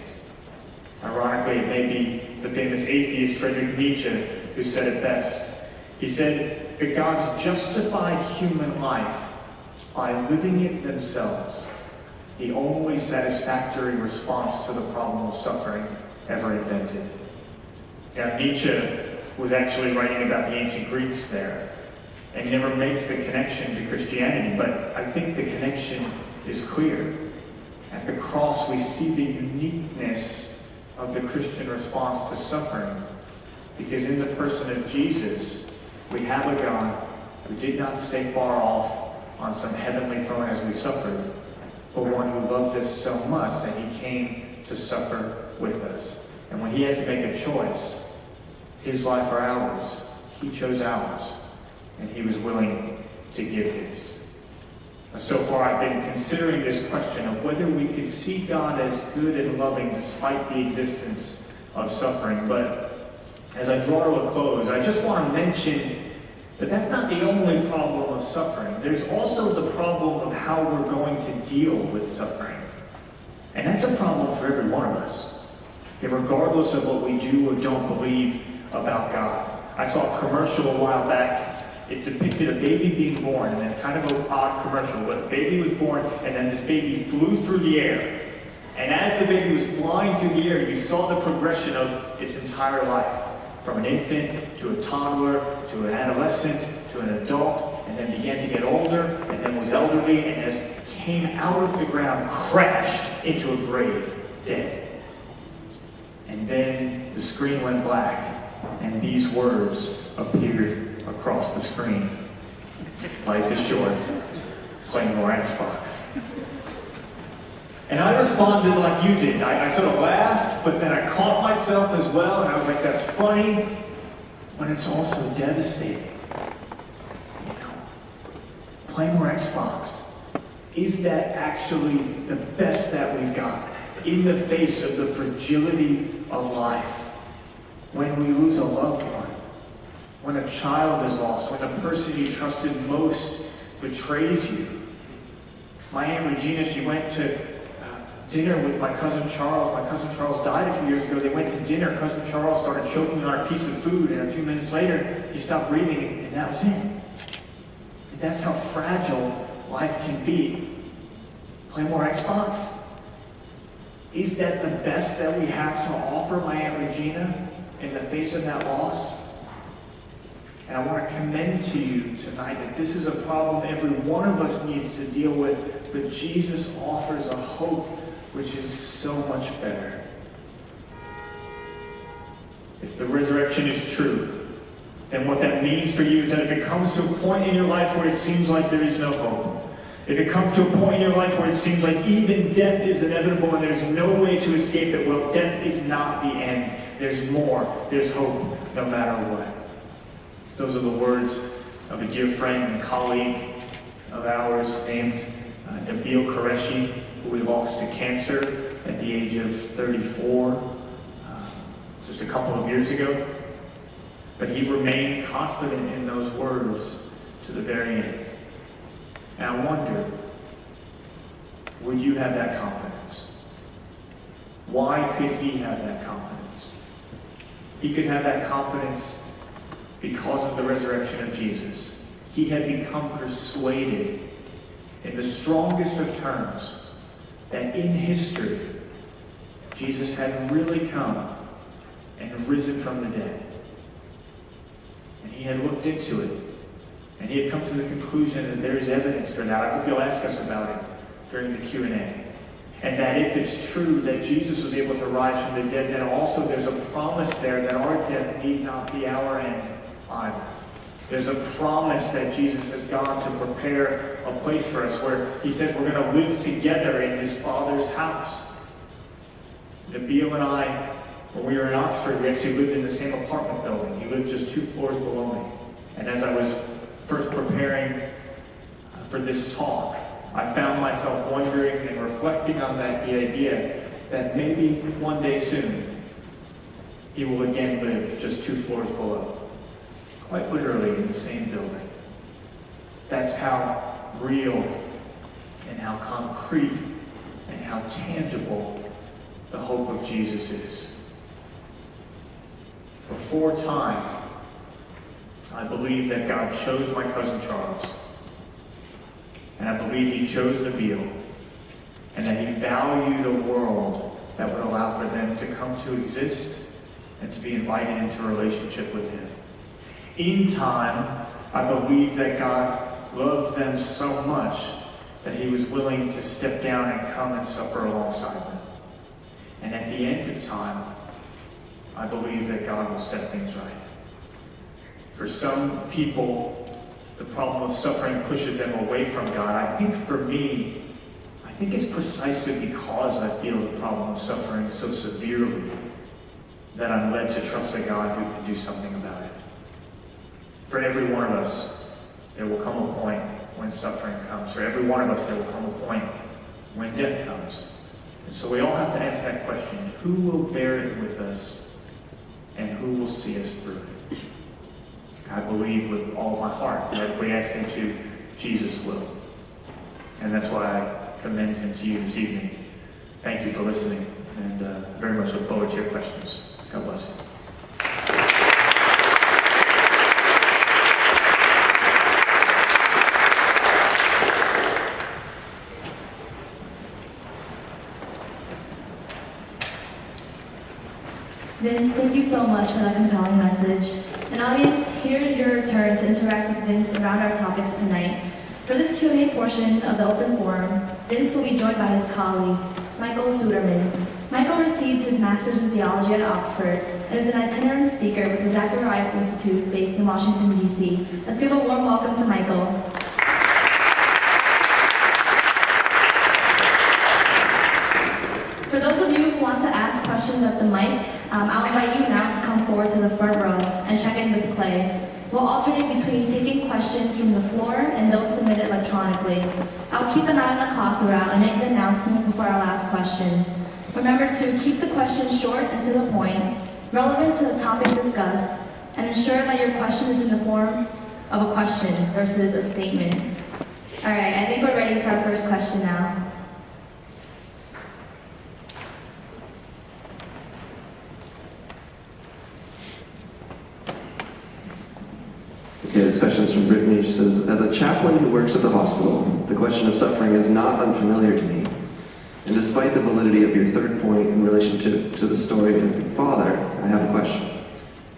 Ironically, it may be the famous atheist Friedrich Nietzsche who said it best. He said, "The gods justified human life by living it themselves, the only satisfactory response to the problem of suffering ever invented." Now, Nietzsche was actually writing about the ancient Greeks there, and he never makes the connection to Christianity, but I think the connection is clear. At the cross, we see the uniqueness of the Christian response to suffering, because in the person of Jesus, we have a God who did not stay far off on some heavenly throne as we suffered, but one who loved us so much that he came to suffer with us. And when he had to make a choice, his life or ours, he chose ours, and he was willing to give his. So far, I've been considering this question of whether we could see God as good and loving despite the existence of suffering. But as I draw to a close, I just want to mention that that's not the only problem of suffering. There's also the problem of how we're going to deal with suffering. And that's a problem for every one of us, regardless of what we do or don't believe about God. I saw a commercial a while back. It depicted a baby being born, and then kind of an odd commercial, but a baby was born, and then this baby flew through the air. And as the baby was flying through the air, you saw the progression of its entire life, from an infant to a toddler to an adolescent to an adult, and then began to get older, and then was elderly, and as it came out of the ground, crashed into a grave, dead. And then the screen went black, and these words appeared across the screen. "Life is short. Play more Xbox." And I responded like you did. I sort of laughed, but then I caught myself as well, and I was like, that's funny, but it's also devastating. You know, play more Xbox. Is that actually the best that we've got? in the face of the fragility of life, when we lose a loved one, when a child is lost, when the person you trusted most betrays you. My Aunt Regina, she went to dinner with my cousin Charles. My cousin Charles died a few years ago. They went to dinner. Cousin Charles started choking on a piece of food, and a few minutes later, he stopped breathing, and that was it. And that's how fragile life can be. Play more Xbox? Is that the best that we have to offer, my Aunt Regina, in the face of that loss? And I want to commend to you tonight that this is a problem every one of us needs to deal with, but Jesus offers a hope which is so much better. If the resurrection is true, then what that means for you is that if it comes to a point in your life where it seems like there is no hope, if it comes to a point in your life where it seems like even death is inevitable and there's no way to escape it, well, death is not the end. There's more. There's hope no matter what. Those are the words of a dear friend and colleague of ours named Nabil Qureshi, who we lost to cancer at the age of 34 just a couple of years ago. But he remained confident in those words to the very end. And I wonder, would you have that confidence? Why could he have that confidence? He could have that confidence because of the resurrection of Jesus. He had become persuaded in the strongest of terms that in history, Jesus had really come and risen from the dead. And he had looked into it, and he had come to the conclusion that there is evidence for that. I hope you'll ask us about it during the Q&A. And that if it's true that Jesus was able to rise from the dead, then also there's a promise there that our death need not be our end either. There's a promise that Jesus has gone to prepare a place for us where he said we're going to live together in his Father's house. Nabil and I, when we were in Oxford, we actually lived in the same apartment building. He lived just 2 floors below me. And as I was first preparing for this talk, I found myself wondering and reflecting on the idea that maybe one day soon, he will again live just 2 floors below. Quite literally in the same building. That's how real and how concrete and how tangible the hope of Jesus is. Before time, I believe that God chose my cousin Charles. And I believe he chose Nabil. And that he valued a world that would allow for them to come to exist and to be invited into a relationship with him. In time, I believe that God loved them so much that he was willing to step down and come and suffer alongside them. And at the end of time, I believe that God will set things right. For some people, the problem of suffering pushes them away from God. I think for me, I think it's precisely because I feel the problem of suffering so severely that I'm led to trust a God who can do something about it. For every one of us, there will come a point when suffering comes. For every one of us, there will come a point when death comes. And so we all have to ask that question, who will bear it with us and who will see us through it? I believe with all of my heart that if we ask him to, Jesus will. And that's why I commend him to you this evening. Thank you for listening, and very much look forward to your questions. God bless you. Vince, thank you so much for that compelling message. And audience, here's your turn to interact with Vince around our topics tonight. For this Q&A portion of the open forum, Vince will be joined by his colleague, Michael Suderman. Michael received his master's in theology at Oxford and is an itinerant speaker with the Zacharias Institute based in Washington, D.C. Let's give a warm welcome to Michael. For those of you who want to ask questions at the mic, I'll invite you now to come forward to the front row and check in with Clay. We'll alternate between taking questions from the floor and those submitted electronically. I'll keep an eye on the clock throughout and make an announcement before our last question. Remember to keep the questions short and to the point, relevant to the topic discussed, and ensure that your question is in the form of a question versus a statement. All right, I think we're ready for our first question now. Okay, this question is from Brittany. She says, as a chaplain who works at the hospital, the question of suffering is not unfamiliar to me. And despite the validity of your third point in relation to the story of your father, I have a question.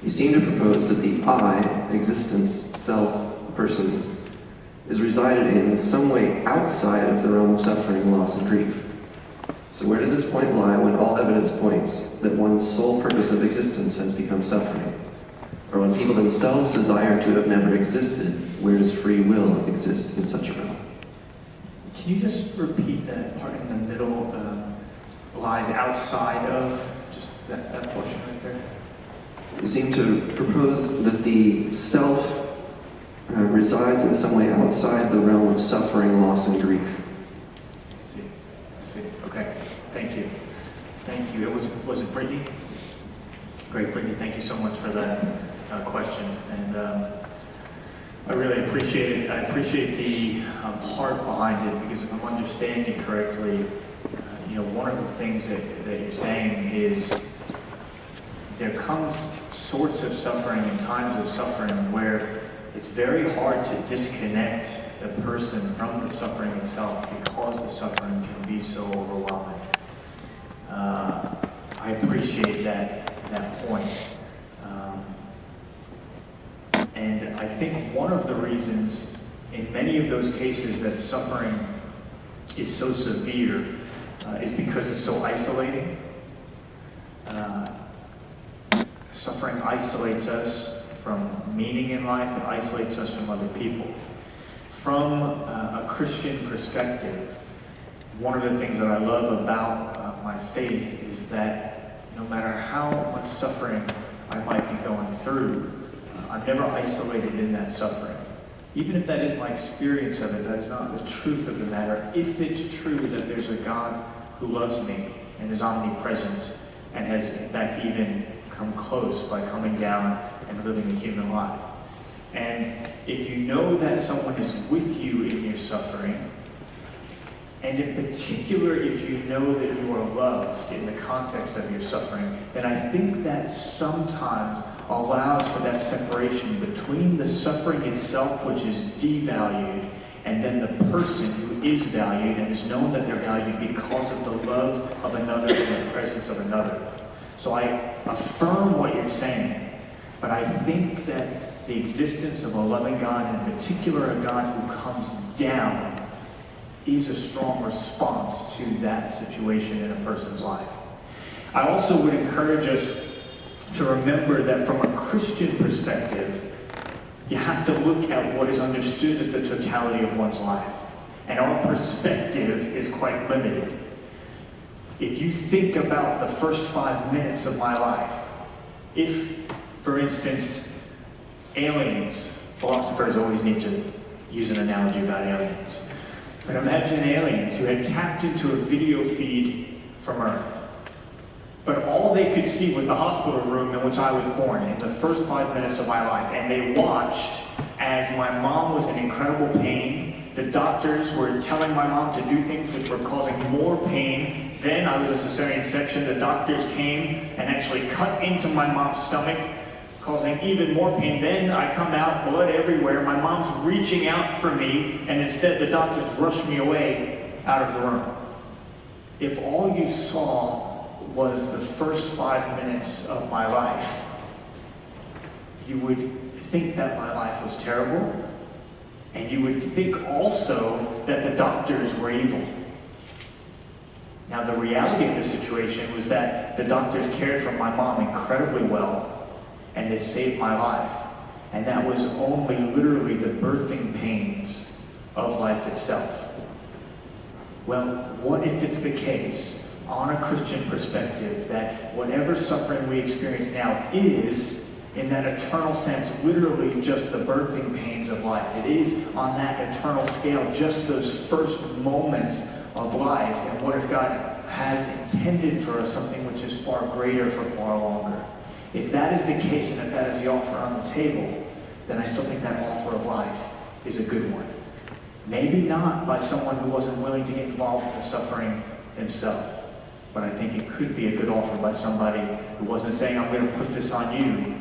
You seem to propose that the I, existence, self, a person, is resided in some way outside of the realm of suffering, loss, and grief. So where does this point lie when all evidence points that one's sole purpose of existence has become suffering? Or when people themselves desire to have never existed, where does free will exist in such a realm? Can you just repeat that part in the middle, lies outside of, just that portion right there? You seem to propose that the self resides in some way outside the realm of suffering, loss, and grief. I see. Okay, thank you. Was it Brittany? Great, Brittany, thank you so much for that question. And I really appreciate it. I appreciate the heart behind it, because if I'm understanding correctly, one of the things that you're saying is there comes sorts of suffering and times of suffering where it's very hard to disconnect the person from the suffering itself because the suffering can be so overwhelming. I appreciate that point. And I think one of the reasons in many of those cases that suffering is so severe is because it's so isolating. Suffering isolates us from meaning in life. It isolates us from other people. From a Christian perspective, one of the things that I love about my faith is that no matter how much suffering I might be going through, I'm never isolated in that suffering. Even if that is my experience of it, that is not the truth of the matter. If it's true that there's a God who loves me and is omnipresent and has in fact even come close by coming down and living a human life. And if you know that someone is with you in your suffering, and in particular if you know that you are loved in the context of your suffering, then I think that sometimes allows for that separation between the suffering itself, which is devalued, and then the person who is valued and is known that they're valued because of the love of another and the presence of another. So I affirm what you're saying, but I think that the existence of a loving God, and in particular a God who comes down, is a strong response to that situation in a person's life. I also would encourage us to remember that from a Christian perspective, you have to look at what is understood as the totality of one's life. And our perspective is quite limited. If you think about the first 5 minutes of my life, if, for instance, aliens, philosophers always need to use an analogy about aliens, but imagine aliens who had tapped into a video feed from Earth. But all they could see was the hospital room in which I was born in the first 5 minutes of my life. And they watched as my mom was in incredible pain. The doctors were telling my mom to do things which were causing more pain. Then I was a cesarean section. The doctors came and actually cut into my mom's stomach, causing even more pain. Then I come out, blood everywhere. My mom's reaching out for me, and instead the doctors rush me away out of the room. If all you saw was the first 5 minutes of my life, you would think that my life was terrible, and you would think also that the doctors were evil. Now, the reality of the situation was that the doctors cared for my mom incredibly well, and they saved my life. And that was only literally the birthing pains of life itself. Well, what if it's the case, on a Christian perspective, that whatever suffering we experience now is, in that eternal sense, literally just the birthing pains of life. It is, on that eternal scale, just those first moments of life. And what if God has intended for us something which is far greater for far longer. If that is the case, and if that is the offer on the table, then I still think that offer of life is a good one. Maybe not by someone who wasn't willing to get involved in the suffering himself, but I think it could be a good offer by somebody who wasn't saying, I'm going to put this on you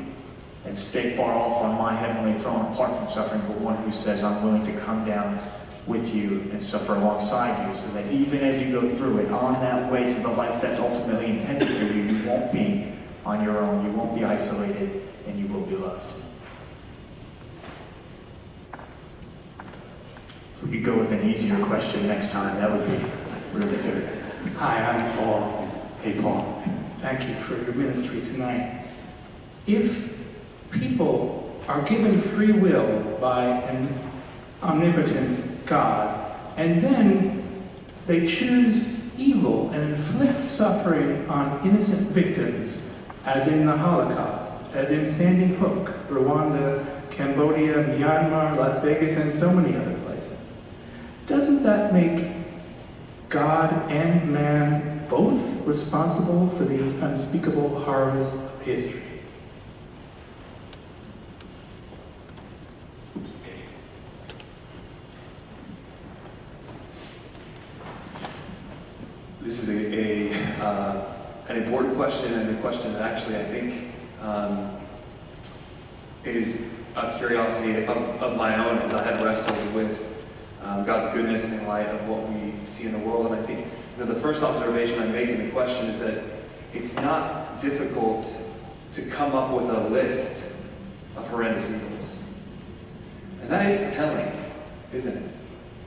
and stay far off on my heavenly throne apart from suffering, but one who says, I'm willing to come down with you and suffer alongside you, so that even as you go through it, on that way to the life that's ultimately intended for you, you won't be on your own, you won't be isolated, and you will be loved. If we could go with an easier question next time, that would be really good. Hi, I'm Paul. Hey, Paul. Thank you for your ministry tonight. If people are given free will by an omnipotent God, and then they choose evil and inflict suffering on innocent victims, as in the Holocaust, as in Sandy Hook, Rwanda, Cambodia, Myanmar, Las Vegas, and so many other places, doesn't that make God and man both responsible for the unspeakable horrors of history? This is an important question, and a question that actually I think is a curiosity of my own as I had wrestled with God's goodness in light of what we see in the world. And I think the first observation I make in the question is that it's not difficult to come up with a list of horrendous evils. And that is telling, isn't it?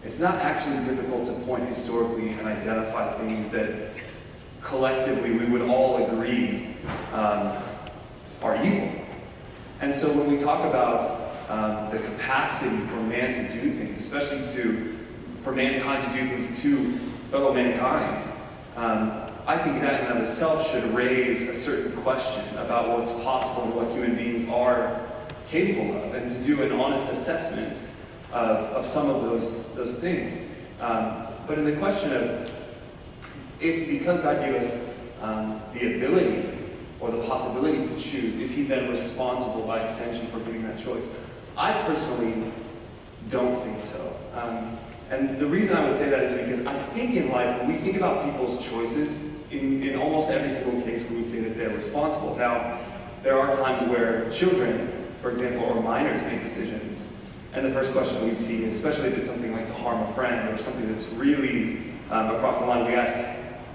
It's not actually difficult to point historically and identify things that collectively we would all agree are evil. And so when we talk about the capacity for man to do things, especially for mankind to do things to fellow mankind, I think that in and of itself should raise a certain question about what's possible and what human beings are capable of, and to do an honest assessment of some of those things. But in the question of because God gave us the ability or the possibility to choose, is he then responsible by extension for giving that choice? I personally don't think so. And the reason I would say that is because I think in life, when we think about people's choices, in almost every single case, we would say that they're responsible. Now, there are times where children, for example, or minors make decisions. And the first question we see, especially if it's something like to harm a friend or something that's really across the line, we ask,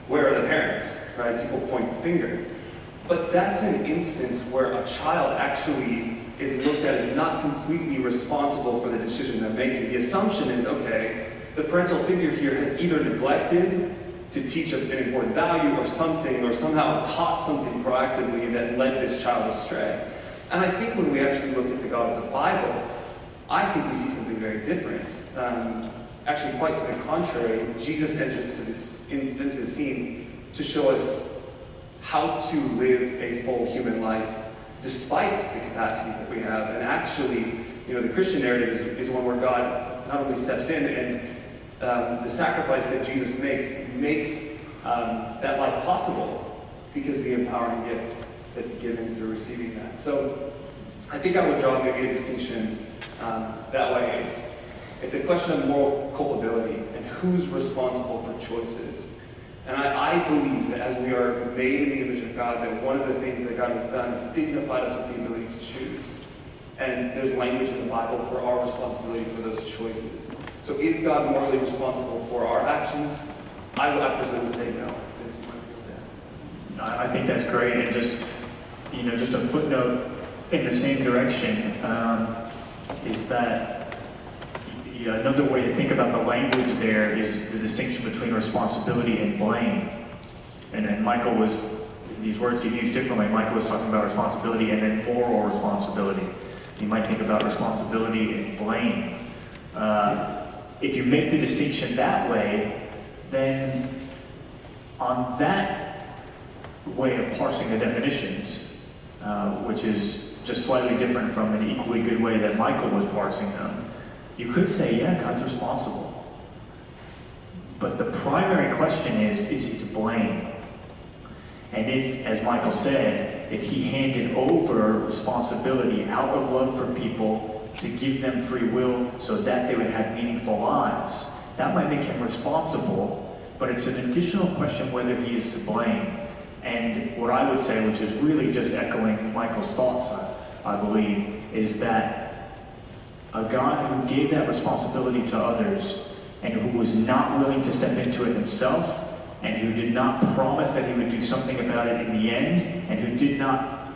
where are the parents? Right? People point the finger. But that's an instance where a child actually is looked at as not completely responsible for the decision they're making. The assumption is, okay, the parental figure here has either neglected to teach an important value or something, or somehow taught something proactively that led this child astray. And I think when we actually look at the God of the Bible, I think we see something very different. Actually, quite to the contrary, Jesus enters into the scene to show us how to live a full human life despite the capacities that we have. And actually, the Christian narrative is one where God not only steps in and the sacrifice that Jesus makes that life possible because of the empowering gift that's given through receiving that. So I think I would draw maybe a distinction that way. It's a question of moral culpability and who's responsible for choices. And I believe that as we are made in the image of God, that one of the things that God has done is dignified us with the ability to choose. And there's language in the Bible for our responsibility for those choices. So is God morally responsible for our actions? I personally would say no. Vince, you might feel that. I think that's great, and just a footnote in the same direction is that another way to think about the language there is the distinction between responsibility and blame. And then these words get used differently. Michael was talking about responsibility and then moral responsibility. You might think about responsibility and blame. If you make the distinction that way, then on that way of parsing the definitions, which is just slightly different from an equally good way that Michael was parsing them, you could say, yeah, God's responsible. But the primary question is he to blame? And if, as Michael said, if he handed over responsibility out of love for people to give them free will so that they would have meaningful lives, that might make him responsible, but it's an additional question whether he is to blame. And what I would say, which is really just echoing Michael's thoughts, I believe, is that a God who gave that responsibility to others and who was not willing to step into it himself, and who did not promise that he would do something about it in the end, and who did not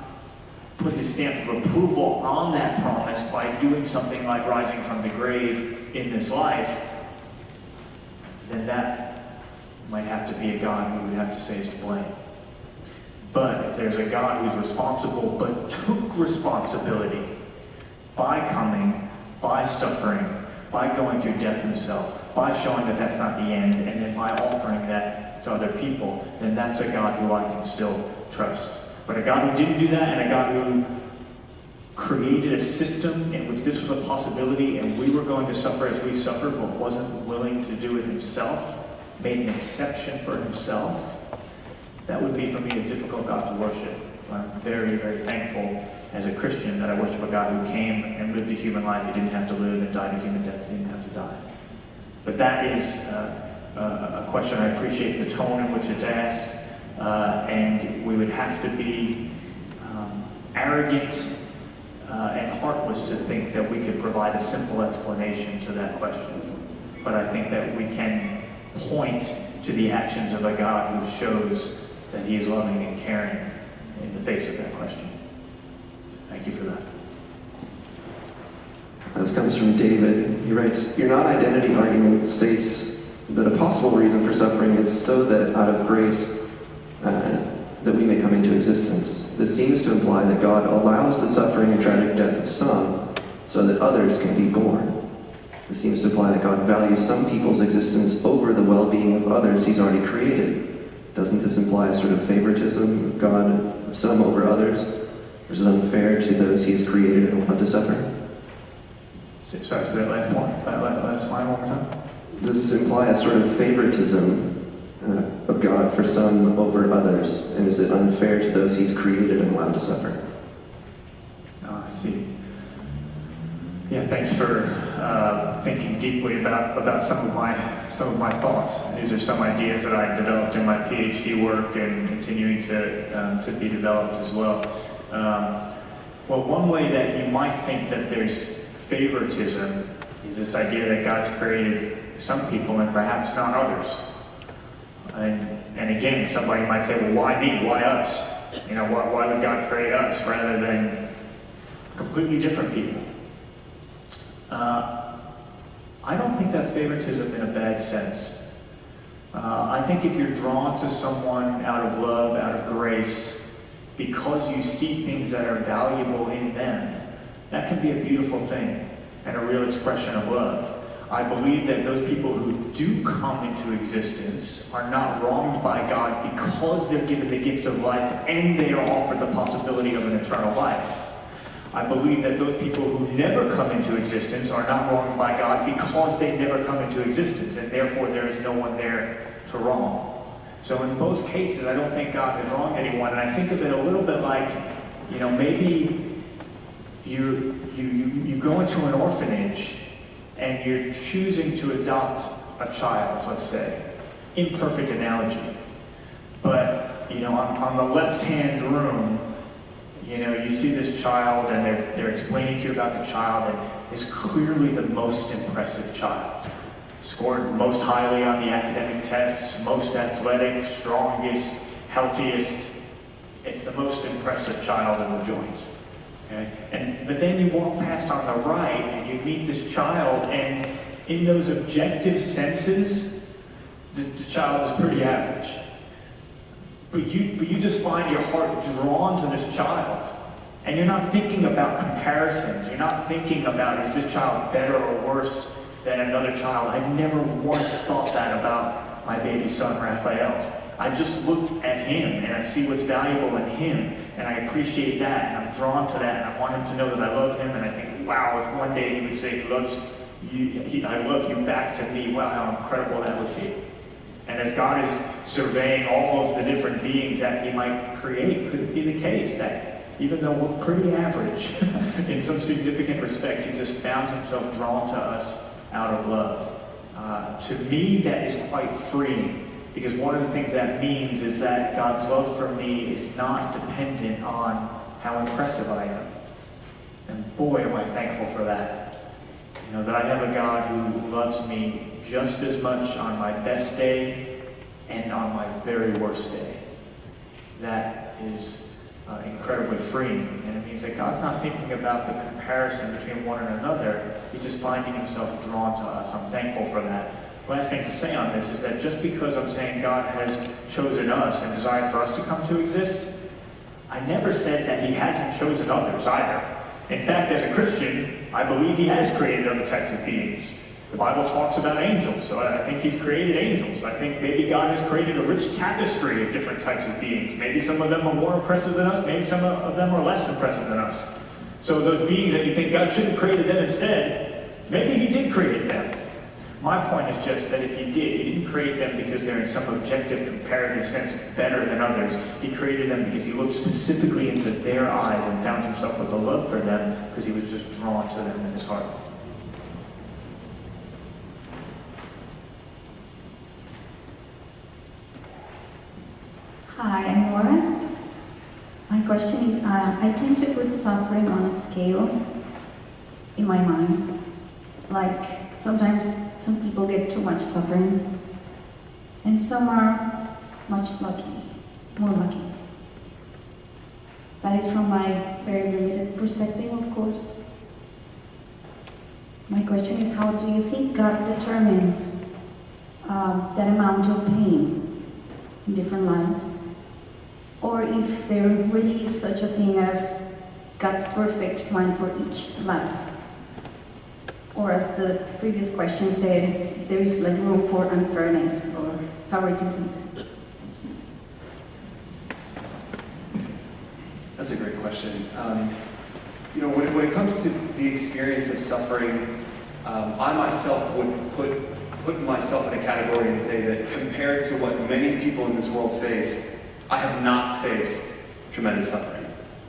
put his stamp of approval on that promise by doing something like rising from the grave in this life, then that might have to be a God who we would have to say is to blame. But if there's a God who's responsible but took responsibility by coming, by suffering, by going through death himself, by showing that that's not the end, and then by offering that to other people, then that's a God who I can still trust. But a God who didn't do that, and a God who created a system in which this was a possibility and we were going to suffer as we suffered, but wasn't willing to do it himself, made an exception for himself, that would be for me a difficult God to worship. I'm very, very thankful as a Christian that I worship a God who came and lived a human life he didn't have to live, and died a human death he didn't have to die. But that is a question. I appreciate the tone in which it's asked, and we would have to be arrogant and heartless to think that we could provide a simple explanation to that question. But I think that we can point to the actions of a God who shows that he is loving and caring in the face of that question. Thank you for that. This comes from David. He writes, your non-identity argument states that a possible reason for suffering is so that out of grace that we may come into existence. This seems to imply that God allows the suffering and tragic death of some so that others can be born. This seems to imply that God values some people's existence over the well-being of others he's already created. Doesn't this imply a sort of favoritism of God of some over others? Or is it unfair to those he has created and allowed to suffer? Sorry, so that last point, that last line one more time? Does this imply a sort of favoritism of God for some over others? And is it unfair to those he's created and allowed to suffer? Oh, I see. Yeah, thanks for thinking deeply about some of my thoughts. These are some ideas that I developed in my PhD work and continuing to be developed as well. Well, one way that you might think that there's favoritism is this idea that God's created some people and perhaps not others. And again, somebody might say, well, why me? Why us? You know, why would God create us rather than completely different people? I don't think that's favoritism in a bad sense. I think if you're drawn to someone out of love, out of grace, because you see things that are valuable in them, that can be a beautiful thing and a real expression of love. I believe that those people who do come into existence are not wronged by God because they're given the gift of life and they are offered the possibility of an eternal life. I believe that those people who never come into existence are not wronged by God because they never come into existence, and therefore there is no one there to wrong. So in both cases, I don't think God has wronged anyone, and I think of it a little bit like, you know, maybe you go into an orphanage and you're choosing to adopt a child, let's say. Imperfect analogy. But, you know, on the left-hand room, you know, you see this child and they're explaining to you about the child, and it's clearly the most impressive child. Scored most highly on the academic tests, most athletic, strongest, healthiest. It's the most impressive child in the joint. Okay? But then you walk past on the right and you meet this child, and in those objective senses, the child is pretty average. But you just find your heart drawn to this child. And you're not thinking about comparisons. You're not thinking about, is this child better or worse than another child? I never once thought that about my baby son, Raphael. I just look at him and I see what's valuable in him, and I appreciate that, and I'm drawn to that, and I want him to know that I love him, and I think, wow, if one day he would say he loves I love you back to me. Wow, how incredible that would be. And as God is surveying all of the different beings that he might create, could it be the case that even though we're pretty average in some significant respects, he just found himself drawn to us out of love? To me, that is quite freeing, because one of the things that means is that God's love for me is not dependent on how impressive I am. And boy, am I thankful for that. You know, that I have a God who loves me just as much on my best day and on my very worst day. That is incredibly freeing. And it means that God's not thinking about the comparison between one and another. He's just finding himself drawn to us. I'm thankful for that. Last thing to say on this is that just because I'm saying God has chosen us and desired for us to come to exist, I never said that he hasn't chosen others either. In fact, as a Christian, I believe he has created other types of beings. The Bible talks about angels, so I think he's created angels. I think maybe God has created a rich tapestry of different types of beings. Maybe some of them are more impressive than us, maybe some of them are less impressive than us. So those beings that you think God should have created them instead, maybe he did create them. My point is just that if he did, he didn't create them because they're in some objective, comparative sense better than others. He created them because he looked specifically into their eyes and found himself with a love for them because he was just drawn to them in his heart. Hi, I'm Laura. My question is, I tend to put suffering on a scale in my mind. Like, sometimes some people get too much suffering, and some are more lucky. That is from my very limited perspective, of course. My question is, how do you think God determines that amount of pain in different lives? Or if there really is such a thing as God's perfect plan for each life? Or as the previous question said, if there is like room for unfairness or favoritism? That's a great question. You know, when it comes to the experience of suffering, I myself would put myself in a category and say that compared to what many people in this world face, I have not faced tremendous suffering.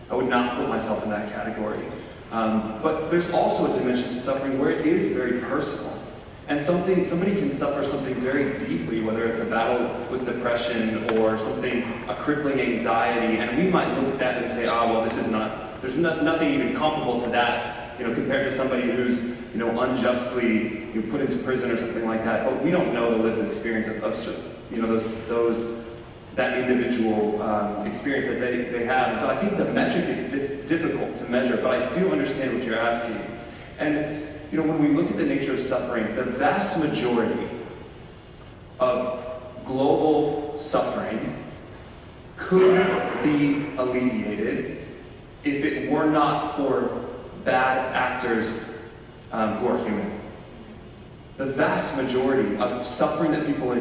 I would not put myself in that category. But there's also a dimension to suffering where it is very personal. And somebody can suffer something very deeply, whether it's a battle with depression or a crippling anxiety, and we might look at that and say, well, there's nothing even comparable to that, you know, compared to somebody who's, you know, unjustly put into prison or something like that. But we don't know the lived experience of you know, that individual experience that they have. And so I think the metric is difficult to measure, but I do understand what you're asking. And you know, when we look at the nature of suffering, the vast majority of global suffering could be alleviated if it were not for bad actors who are human. The vast majority of suffering that people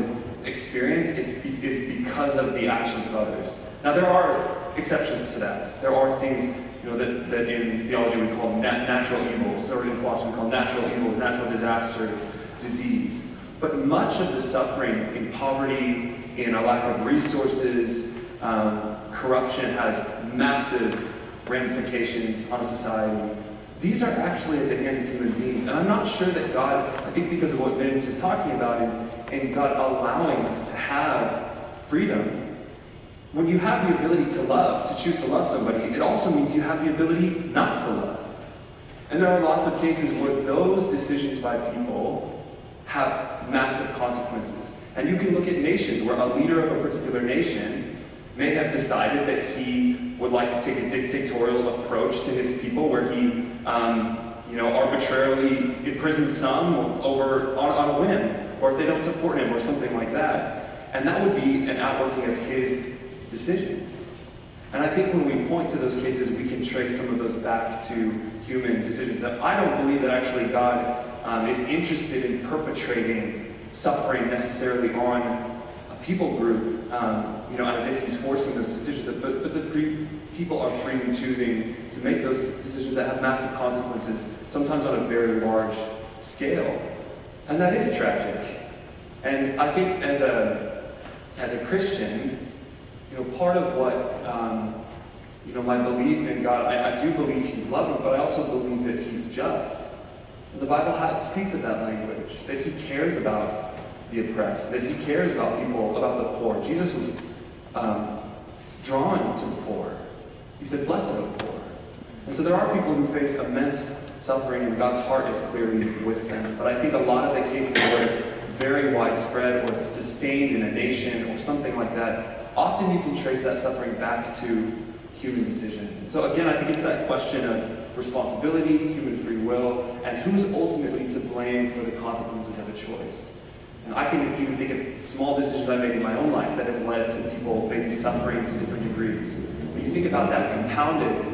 experience is because of the actions of others. Now, there are exceptions to that. There are things, you know, that in theology we call natural evils, or in philosophy we call natural evils, natural disasters, disease. But much of the suffering in poverty, in a lack of resources, corruption has massive ramifications on a society. These are actually at the hands of human beings. And I'm not sure that God, I think because of what Vince is talking about, and God allowing us to have freedom, when you have the ability to love, to choose to love somebody, it also means you have the ability not to love. And there are lots of cases where those decisions by people have massive consequences. And you can look at nations where a leader of a particular nation may have decided that he would like to take a dictatorial approach to his people, where he arbitrarily imprisons some on a whim, or if they don't support him, or something like that. And that would be an outworking of his decisions. And I think when we point to those cases, we can trace some of those back to human decisions. I don't believe that actually God is interested in perpetrating suffering necessarily on a people group, as if he's forcing those decisions. But the people are freely choosing to make those decisions that have massive consequences, sometimes on a very large scale. And that is tragic. And I think as a Christian, part of what, my belief in God, I do believe He's loving, but I also believe that He's just. And the Bible speaks of that language, that He cares about the oppressed, that He cares about people, about the poor. Jesus was drawn to the poor. He said, "Blessed are the poor." And so there are people who face immense suffering, and God's heart is clearly with them. But I think a lot of the cases where it's very widespread, or it's sustained in a nation, or something like that, often you can trace that suffering back to human decision. And so again, I think it's that question of responsibility, human free will, and who's ultimately to blame for the consequences of a choice. And I can even think of small decisions I made in my own life that have led to people maybe suffering to different degrees. When you think about that compounded,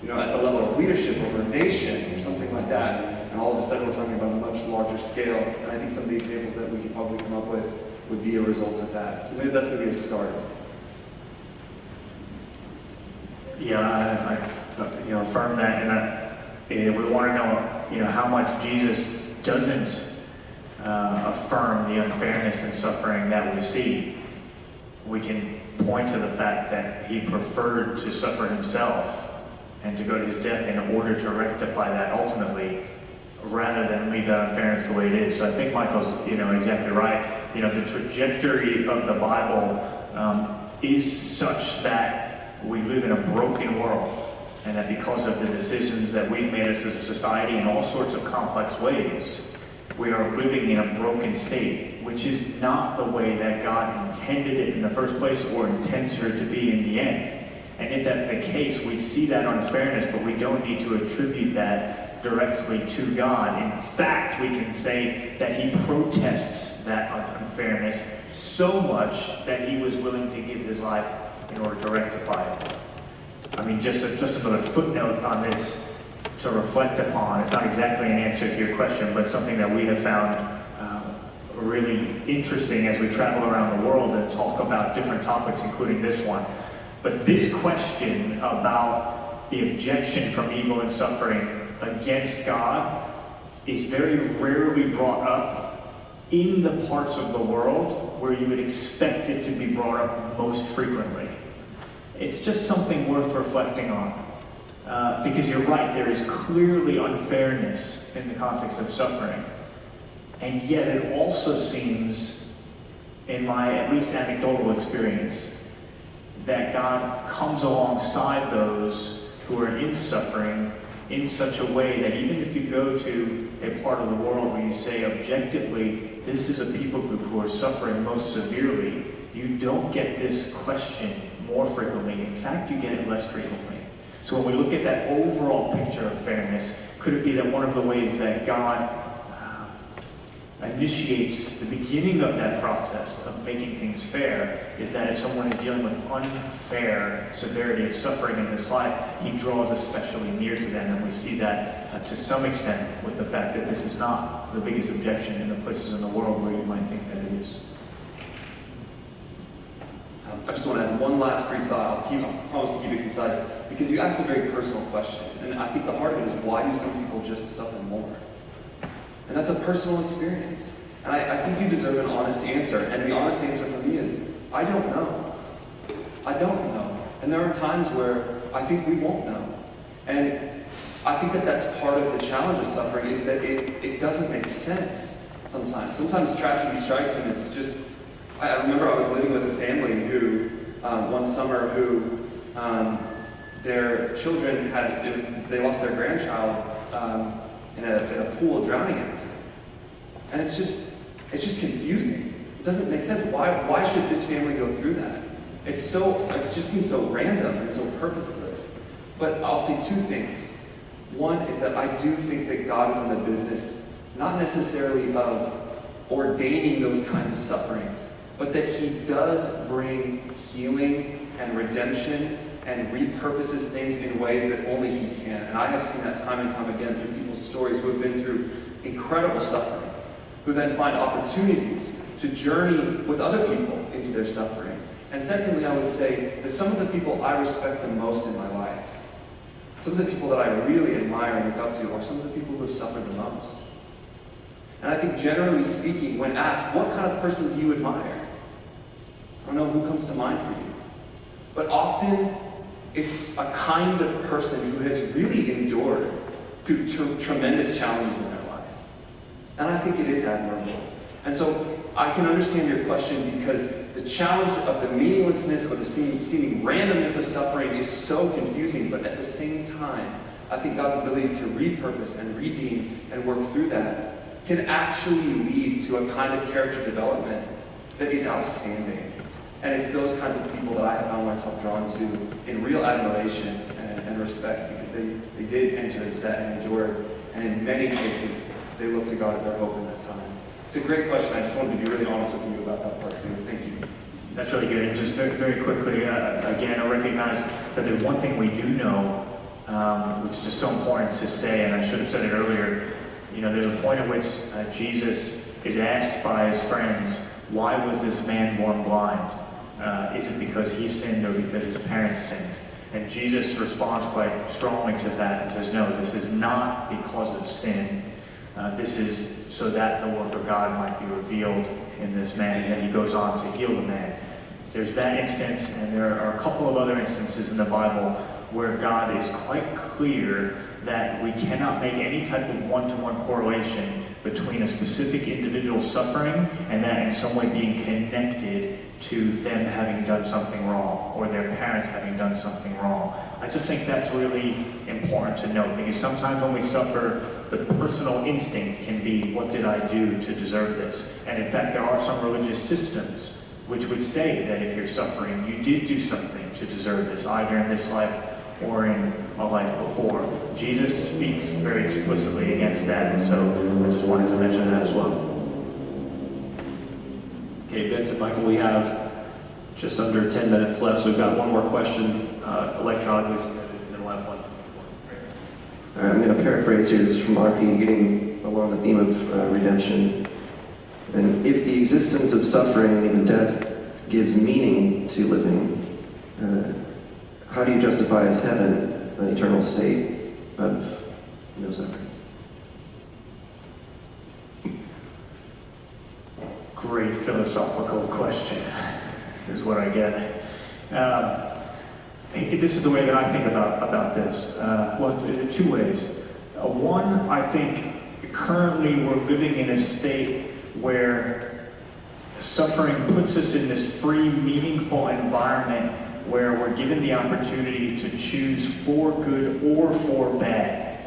at the level of leadership over a nation or something like that, and all of a sudden we're talking about a much larger scale, and I think some of the examples that we could probably come up with would be a result of that. So maybe that's going to be a start. Yeah, I affirm that, and if we want to know, how much Jesus doesn't affirm the unfairness and suffering that we see, we can point to the fact that He preferred to suffer Himself and to go to His death in order to rectify that ultimately, rather than leave that unfairness the way it is. So I think Michael's, exactly right. The trajectory of the Bible is such that we live in a broken world, and that because of the decisions that we've made as a society in all sorts of complex ways, we are living in a broken state, which is not the way that God intended it in the first place or intends for it to be in the end. And if that's the case, we see that unfairness, but we don't need to attribute that directly to God. In fact, we can say that He protests that unfairness so much that He was willing to give His life in order to rectify it. I mean, just another footnote on this to reflect upon. It's not exactly an answer to your question, but something that we have found really interesting as we travel around the world and talk about different topics, including this one. But this question about the objection from evil and suffering against God is very rarely brought up in the parts of the world where you would expect it to be brought up most frequently. It's just something worth reflecting on. Because you're right, there is clearly unfairness in the context of suffering. And yet it also seems, in my at least anecdotal experience, that God comes alongside those who are in suffering in such a way that even if you go to a part of the world where you say objectively, this is a people group who are suffering most severely, you don't get this question more frequently. In fact, you get it less frequently. So when we look at that overall picture of fairness, could it be that one of the ways that God initiates the beginning of that process of making things fair is that if someone is dealing with unfair severity of suffering in this life, He draws especially near to them, and we see that to some extent with the fact that this is not the biggest objection in the places in the world where you might think that it is. I just want to add one last brief thought. I promise to keep it concise, because you asked a very personal question, and I think the heart of it is, why do some people just suffer more? And that's a personal experience. And I think you deserve an honest answer. And the honest answer for me is, I don't know. I don't know. And there are times where I think we won't know. And I think that that's part of the challenge of suffering, is that it doesn't make sense sometimes. Sometimes tragedy strikes and it's just... I remember I was living with a family who, one summer, who their children they lost their grandchild in a pool drowning accident. And it's just confusing. It doesn't make sense. Why should this family go through that? It just seems so random and so purposeless. But I'll say two things. One is that I do think that God is in the business, not necessarily of ordaining those kinds of sufferings, but that He does bring healing and redemption and repurposes things in ways that only He can. And I have seen that time and time again through people's stories who have been through incredible suffering, who then find opportunities to journey with other people into their suffering. And secondly, I would say that some of the people I respect the most in my life, some of the people that I really admire and look up to, are some of the people who have suffered the most. And I think generally speaking, when asked, what kind of person do you admire? I don't know who comes to mind for you. But often, it's a kind of person who has really endured through tremendous challenges in their life. And I think it is admirable. And so I can understand your question, because the challenge of the meaninglessness or the seeming randomness of suffering is so confusing, but at the same time, I think God's ability to repurpose and redeem and work through that can actually lead to a kind of character development that is outstanding. And it's those kinds of people that I have found myself drawn to in real admiration and respect, because they did enter into that and endured. And in many cases, they looked to God as their hope in that time. It's a great question. I just wanted to be really honest with you about that part too. Thank you. That's really good. And just very, very quickly, again, I recognize that there's one thing we do know, which is just so important to say, and I should have said it earlier. You know, there's a point at which Jesus is asked by his friends, why was this man born blind? Is it because he sinned or because his parents sinned? And Jesus responds quite strongly to that and says, no, this is not because of sin. This is so that the work of God might be revealed in this man. And then he goes on to heal the man. There's that instance, and there are a couple of other instances in the Bible where God is quite clear that we cannot make any type of one-to-one correlation between a specific individual's suffering and that in some way being connected to them having done something wrong or their parents having done something wrong. I just think that's really important to note, because sometimes when we suffer, the personal instinct can be, what did I do to deserve this? And in fact, there are some religious systems which would say that if you're suffering, you did do something to deserve this, either in this life or in a life before. Jesus speaks very explicitly against that, and so I just wanted to mention that as well. Okay, Vince and Michael, we have just under 10 minutes left, so we've got one more question electronically submitted, and then we'll have one from the floor. All right, I'm going to paraphrase here. This is from RP, getting along the theme of redemption. And if the existence of suffering and even death gives meaning to living, how do you justify as heaven an eternal state of no suffering? Great philosophical question. This is what I get. This is the way that I think about this. Well, two ways. One, I think currently we're living in a state where suffering puts us in this free, meaningful environment where we're given the opportunity to choose for good or for bad.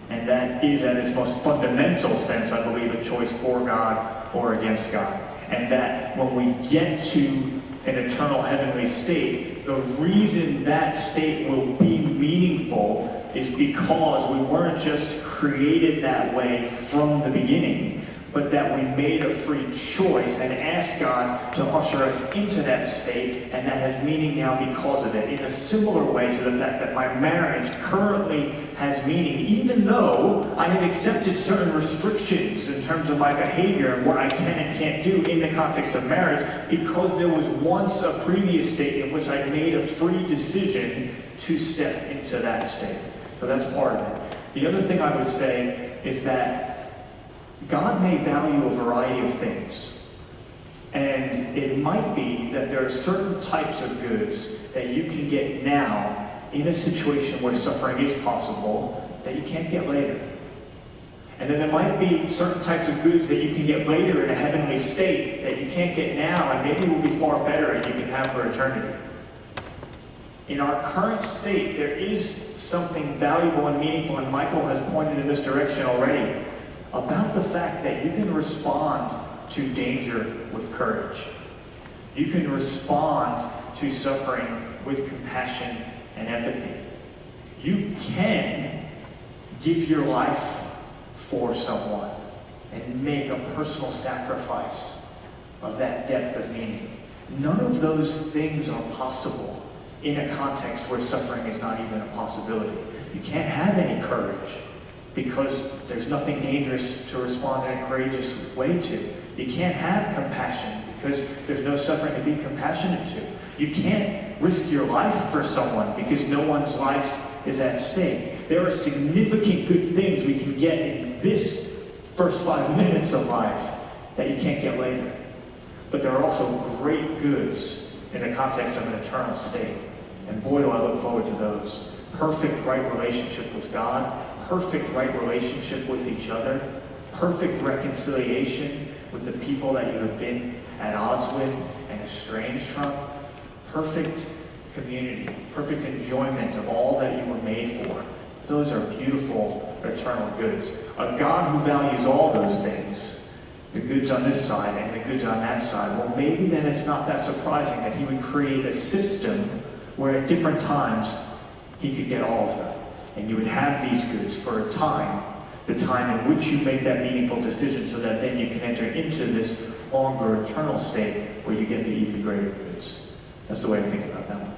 And that is, at its most fundamental sense, I believe, a choice for God or against God. And that when we get to an eternal heavenly state, the reason that state will be meaningful is because we weren't just created that way from the beginning, but that we made a free choice and asked God to usher us into that state, and that has meaning now because of it. In a similar way to the fact that my marriage currently has meaning, even though I have accepted certain restrictions in terms of my behavior and what I can and can't do in the context of marriage, because there was once a previous state in which I made a free decision to step into that state. So that's part of it. The other thing I would say is that God may value a variety of things. And it might be that there are certain types of goods that you can get now in a situation where suffering is possible that you can't get later. And then there might be certain types of goods that you can get later in a heavenly state that you can't get now and maybe will be far better and you can have for eternity. In our current state, there is something valuable and meaningful, and Michael has pointed in this direction already, about the fact that you can respond to danger with courage. You can respond to suffering with compassion and empathy. You can give your life for someone and make a personal sacrifice of that depth of meaning. None of those things are possible in a context where suffering is not even a possibility. You can't have any courage because there's nothing dangerous to respond in a courageous way to. You can't have compassion because there's no suffering to be compassionate to. You can't risk your life for someone because no one's life is at stake. There are significant good things we can get in this first 5 minutes of life that you can't get later. But there are also great goods in the context of an eternal state. And boy, do I look forward to those. Perfect right relationship with God, perfect right relationship with each other, perfect reconciliation with the people that you have been at odds with and estranged from, perfect community, perfect enjoyment of all that you were made for. Those are beautiful eternal goods. A God who values all those things, the goods on this side and the goods on that side, well, maybe then it's not that surprising that he would create a system where at different times he could get all of them. And you would have these goods for a time, the time in which you make that meaningful decision, so that then you can enter into this longer eternal state where you get the even greater goods. That's the way I think about that one.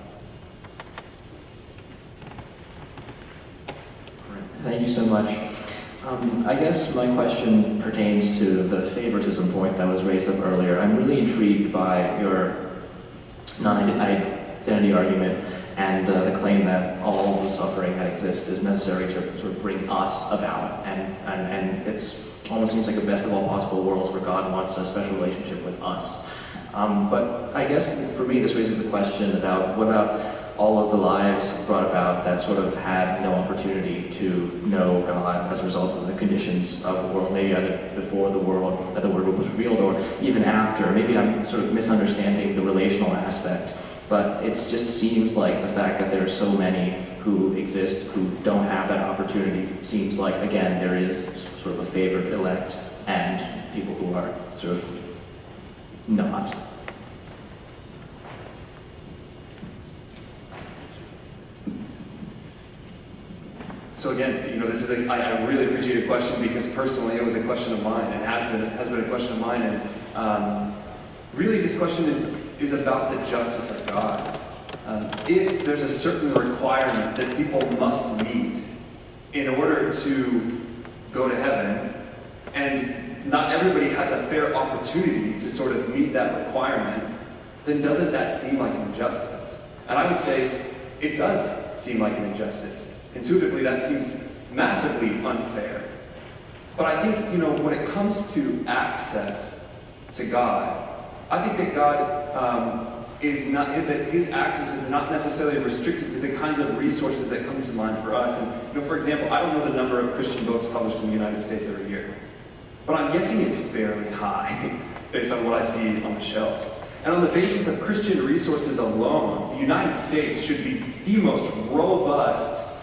Thank you so much. I guess my question pertains to the favoritism point that was raised up earlier. I'm really intrigued by your non-identity argument and the claim that all the suffering that exists is necessary to sort of bring us about. And it's almost seems like the best of all possible worlds where God wants a special relationship with us. But I guess for me this raises the question about what about all of the lives brought about that sort of had no opportunity to know God as a result of the conditions of the world, maybe either before the world, the word was revealed, or even after. Maybe I'm sort of misunderstanding the relational aspect, but it just seems like the fact that there are so many who exist who don't have that opportunity seems like, again, there is sort of a favored elect and people who are sort of not. So again, this is I really appreciate your question, because personally it was a question of mine and has been a question of mine, and really this question is about the justice of God. If there's a certain requirement that people must meet in order to go to heaven, and not everybody has a fair opportunity to sort of meet that requirement, then doesn't that seem like an injustice? And I would say it does seem like an injustice. Intuitively, that seems massively unfair. But I think, when it comes to access to God, I think that God is not, that his access is not necessarily restricted to the kinds of resources that come to mind for us. And, for example, I don't know the number of Christian books published in the United States every year, but I'm guessing it's fairly high based on what I see on the shelves. And on the basis of Christian resources alone, the United States should be the most robust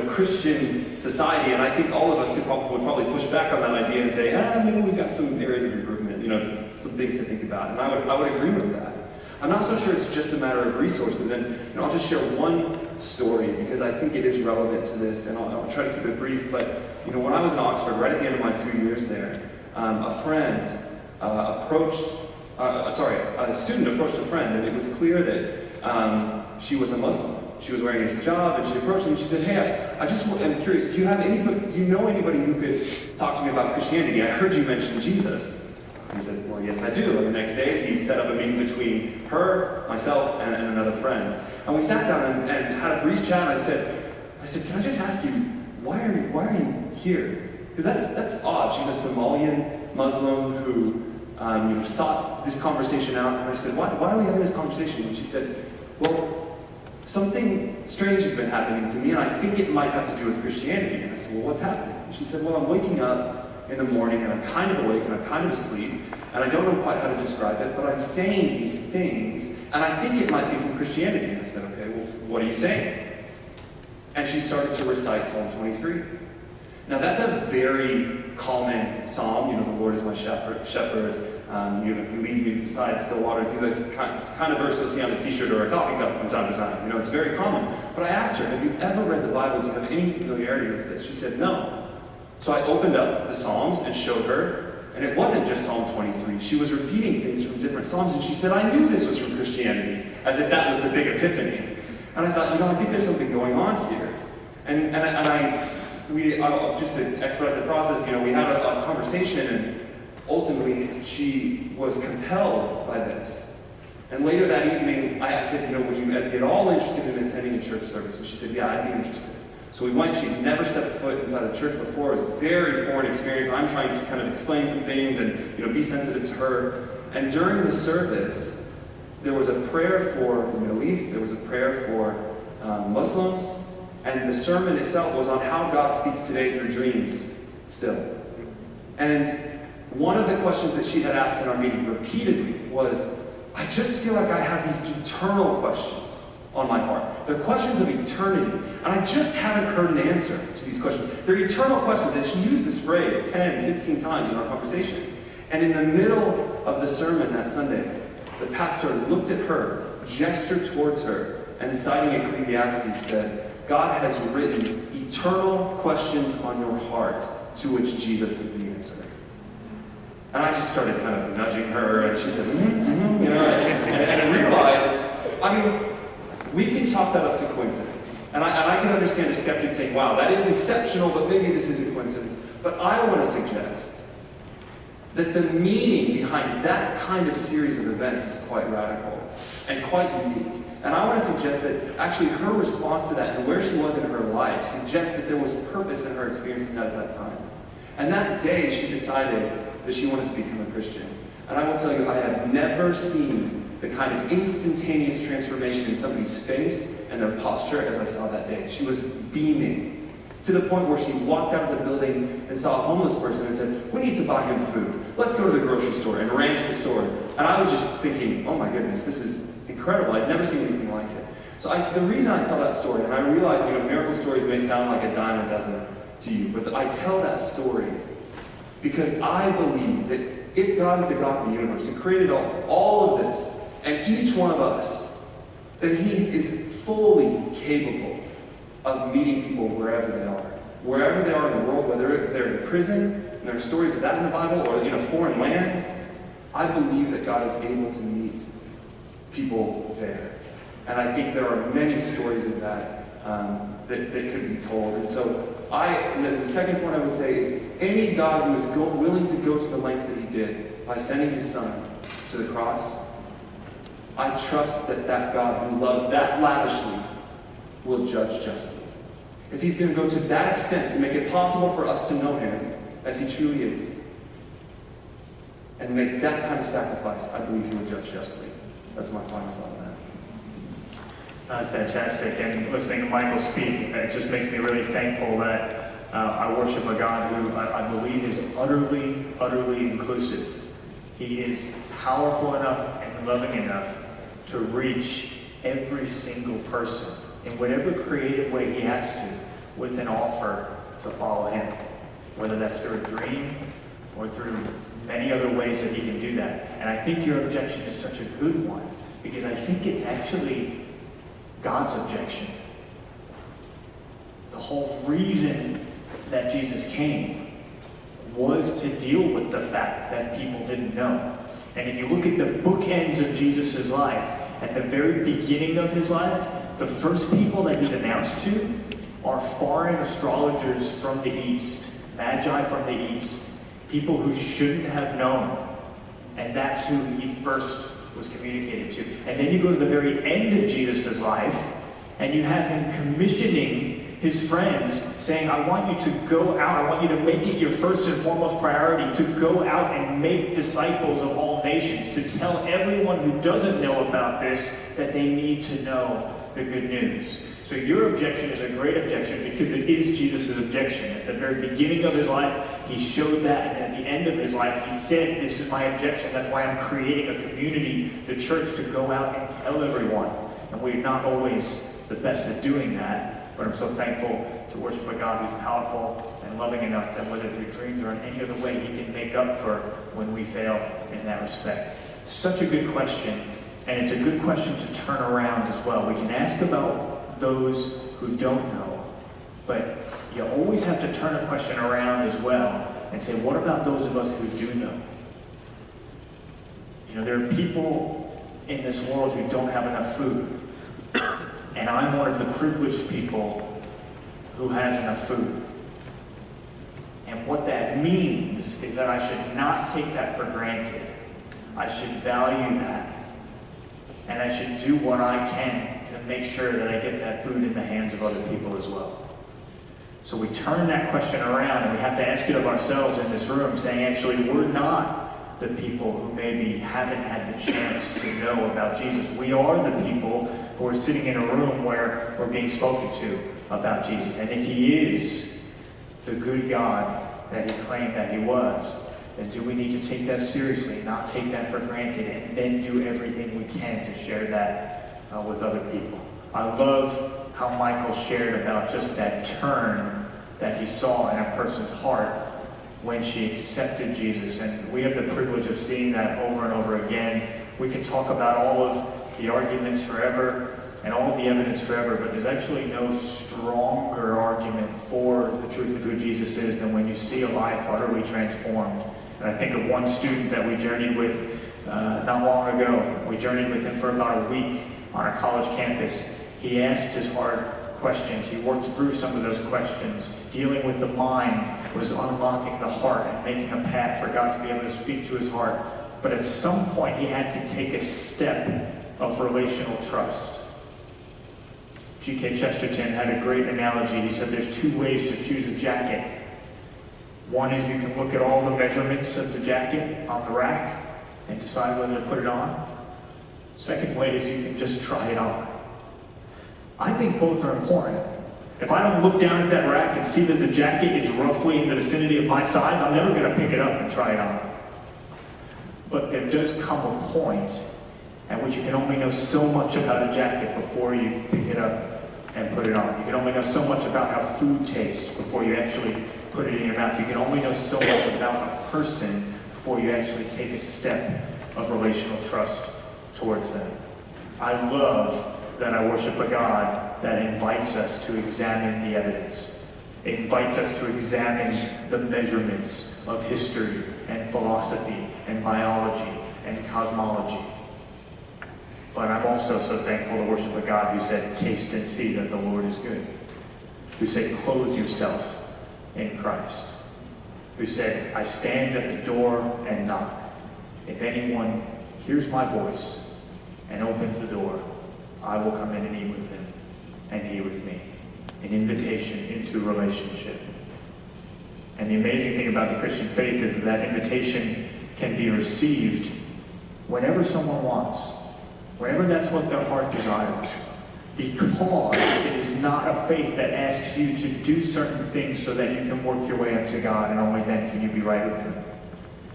Christian society, and I think all of us would probably push back on that idea and say, maybe we've got some areas of improvement, some things to think about, and I would agree with that. I'm not so sure it's just a matter of resources, and I'll just share one story because I think it is relevant to this, and I'll try to keep it brief, but when I was in Oxford, right at the end of my 2 years there, a student approached a friend, and it was clear that she was a Muslim. She was wearing a hijab, and she approached him and she said, "Hey, I'm curious, do you know anybody who could talk to me about Christianity? I heard you mention Jesus." He said, "Well, yes, I do." And the next day, he set up a meeting between her, myself, and another friend. And we sat down and had a brief chat, and I said, "Can I just ask you, why are you here?" Because that's odd. She's a Somalian Muslim who sought this conversation out. And I said, "Why are we having this conversation?" And she said, "Well, something strange has been happening to me, and I think it might have to do with Christianity." And I said, "Well, what's happening?" And she said, "Well, I'm waking up in the morning, and I'm kind of awake, and I'm kind of asleep, and I don't know quite how to describe it, but I'm saying these things, and I think it might be from Christianity." And I said, "Okay, well, what are you saying?" And she started to recite Psalm 23. Now, that's a very common psalm. The Lord is my shepherd. He leads me beside still waters. These are the kind of verse you'll see on a t-shirt or a coffee cup from time to time. It's very common. But I asked her, "Have you ever read the Bible? Do you have any familiarity with this?" She said, "No." So I opened up the Psalms and showed her, and it wasn't just Psalm 23. She was repeating things from different Psalms, and she said, "I knew this was from Christianity," as if that was the big epiphany. And I thought, I think there's something going on here. And just to expedite the process, we had a conversation, and ultimately, she was compelled by this. And later that evening, I said, "Would you be at all interested in attending a church service?" And she said, "Yeah, I'd be interested." So we went, she'd never stepped foot inside a church before. It was a very foreign experience. I'm trying to kind of explain some things and be sensitive to her. And during the service, there was a prayer for the Middle East, there was a prayer for Muslims, and the sermon itself was on how God speaks today through dreams still. And one of the questions that she had asked in our meeting repeatedly was, I just feel like I have these eternal questions on my heart. They're questions of eternity, and I just haven't heard an answer to these questions. They're eternal questions, and she used this phrase 10, 15 times in our conversation. And in the middle of the sermon that Sunday, the pastor looked at her, gestured towards her, and citing Ecclesiastes said, God has written eternal questions on your heart to which Jesus is the answer. And I just started kind of nudging her, and she said, and I realized, we can chalk that up to coincidence. And I can understand a skeptic saying, wow, that is exceptional, but maybe this isn't coincidence. But I want to suggest that the meaning behind that kind of series of events is quite radical and quite unique. And I want to suggest that actually her response to that and where she was in her life suggests that there was purpose in her experiencing that at that time. And that day she decided that she wanted to become a Christian. And I will tell you, I have never seen the kind of instantaneous transformation in somebody's face and their posture as I saw that day. She was beaming to the point where she walked out of the building and saw a homeless person and said, we need to buy him food. Let's go to the grocery store, and ran to the store. And I was just thinking, oh my goodness, this is incredible. I've never seen anything like it. So the reason I tell that story, and I realize miracle stories may sound like a dime a dozen to you, but I tell that story because I believe that if God is the God of the universe who created all of this, and each one of us, that He is fully capable of meeting people wherever they are. Wherever they are in the world, whether they're in prison, and there are stories of that in the Bible, or in a foreign land, I believe that God is able to meet people there. And I think there are many stories of that that could be told. And so the second point I would say is any God who is willing to go to the lengths that He did by sending His Son to the cross, I trust that God who loves that lavishly will judge justly. If He's going to go to that extent to make it possible for us to know Him as He truly is, and make that kind of sacrifice, I believe He will judge justly. That's my final thought on that. That's fantastic. And listening to Michael speak, it just makes me really thankful that I worship a God who I believe is utterly, utterly inclusive. He is powerful enough and loving enough to reach every single person in whatever creative way He has to, with an offer to follow Him. Whether that's through a dream or through many other ways that He can do that. And I think your objection is such a good one, because I think it's actually God's objection. The whole reason that Jesus came was to deal with the fact that people didn't know. And if you look at the bookends of Jesus' life, at the very beginning of His life, the first people that He's announced to are foreign astrologers from the East, magi from the East, people who shouldn't have known. And that's who He first was communicated to. And then you go to the very end of Jesus' life, and you have Him commissioning His friends, saying, I want you to go out, I want you to make it your first and foremost priority to go out and make disciples of all nations, to tell everyone who doesn't know about this that they need to know the good news. So your objection is a great objection because it is Jesus' objection. At the very beginning of His life, He showed that, and then at the end of His life, He said, this is my objection. That's why I'm creating a community, the church, to go out and tell everyone. And we're not always the best at doing that, but I'm so thankful to worship a God who's powerful and loving enough that whether through dreams or in any other way, He can make up for when we fail in that respect. Such a good question, and it's a good question to turn around as well. We can ask about those who don't know, but you always have to turn a question around as well and say, what about those of us who do know? There are people in this world who don't have enough food, and I'm one of the privileged people who has enough food. And what that means is that I should not take that for granted. I should value that, and I should do what I can to make sure that I get that food in the hands of other people as well. So we turn that question around, and we have to ask it of ourselves in this room, saying, actually, we're not the people who maybe haven't had the chance to know about Jesus. We are the people who are sitting in a room where we're being spoken to about Jesus. And if he is the good God that he claimed that he was, then do we need to take that seriously, not take that for granted, and then do everything we can to share that with other people? I love how Michael shared about just that turn that he saw in a person's heart when she accepted Jesus. And we have the privilege of seeing that over and over again. We can talk about all of the arguments forever and all of the evidence forever, but there's actually no stronger argument for the truth of who Jesus is than when you see a life utterly transformed. And I think of one student that we journeyed with not long ago. We journeyed with him for about a week on a college campus. He asked his hard questions. He worked through some of those questions. Dealing with the mind was unlocking the heart and making a path for God to be able to speak to his heart. But at some point, he had to take a step of relational trust. G.K. Chesterton had a great analogy. He said there's two ways to choose a jacket. One is you can look at all the measurements of the jacket on the rack and decide whether to put it on. Second way is you can just try it on. I think both are important. If I don't look down at that rack and see that the jacket is roughly in the vicinity of my size, I'm never going to pick it up and try it on. But there does come a point at which you can only know so much about a jacket before you pick it up and put it on. You can only know so much about how food tastes before you actually put it in your mouth. You can only know so much about a person before you actually take a step of relational trust towards them. I love that I worship a God that invites us to examine the evidence. It invites us to examine the measurements of history and philosophy and biology and cosmology. But I'm also so thankful to worship a God who said, taste and see that the Lord is good. Who said, clothe yourself in Christ. Who said, I stand at the door and knock. If anyone hears my voice and opens the door, I will come in and eat with him and he with me. An invitation into relationship. And the amazing thing about the Christian faith is that that invitation can be received whenever someone wants. Whenever that's what their heart desires. Because it is not a faith that asks you to do certain things so that you can work your way up to God and only then can you be right with him.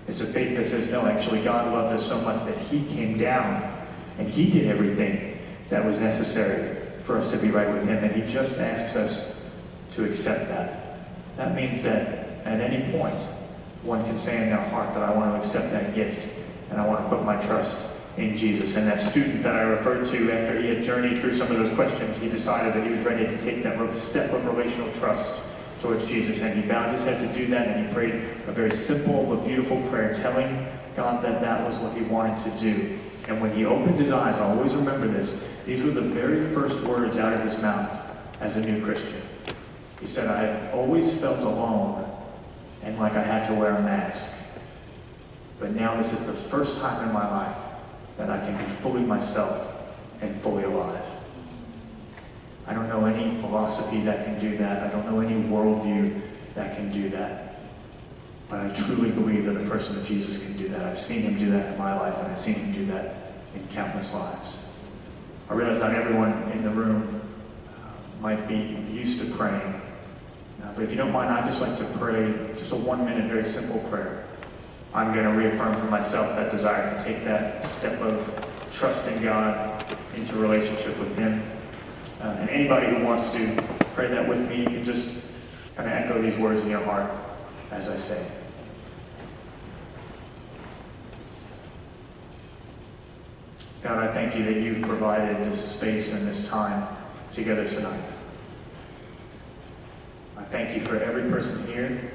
It's a faith that says, no, actually God loved us so much that he came down and he did everything that was necessary for us to be right with him, and he just asks us to accept that. That means that at any point, one can say in their heart that I want to accept that gift and I want to put my trust in Jesus. And that student that I referred to, after he had journeyed through some of those questions, he decided that he was ready to take that step of relational trust towards Jesus, and he bowed his head to do that, and he prayed a very simple but beautiful prayer, telling God that that was what he wanted to do. And when he opened his eyes, I'll always remember this, these were the very first words out of his mouth as a new Christian. He said, I have always felt alone and like I had to wear a mask. But now this is the first time in my life that I can be fully myself and fully alive. I don't know any philosophy that can do that. I don't know any worldview that can do that. But I truly believe that the person of Jesus can do that. I've seen him do that in my life, and I've seen him do that in countless lives. I realize not everyone in the room might be used to praying. But if you don't mind, I'd just like to pray just a 1-minute, very simple prayer. I'm going to reaffirm for myself that desire to take that step of trusting God into relationship with him. And anybody who wants to pray that with me, you can just kind of echo these words in your heart as I say. God, I thank you that you've provided this space and this time together tonight. I thank you for every person here.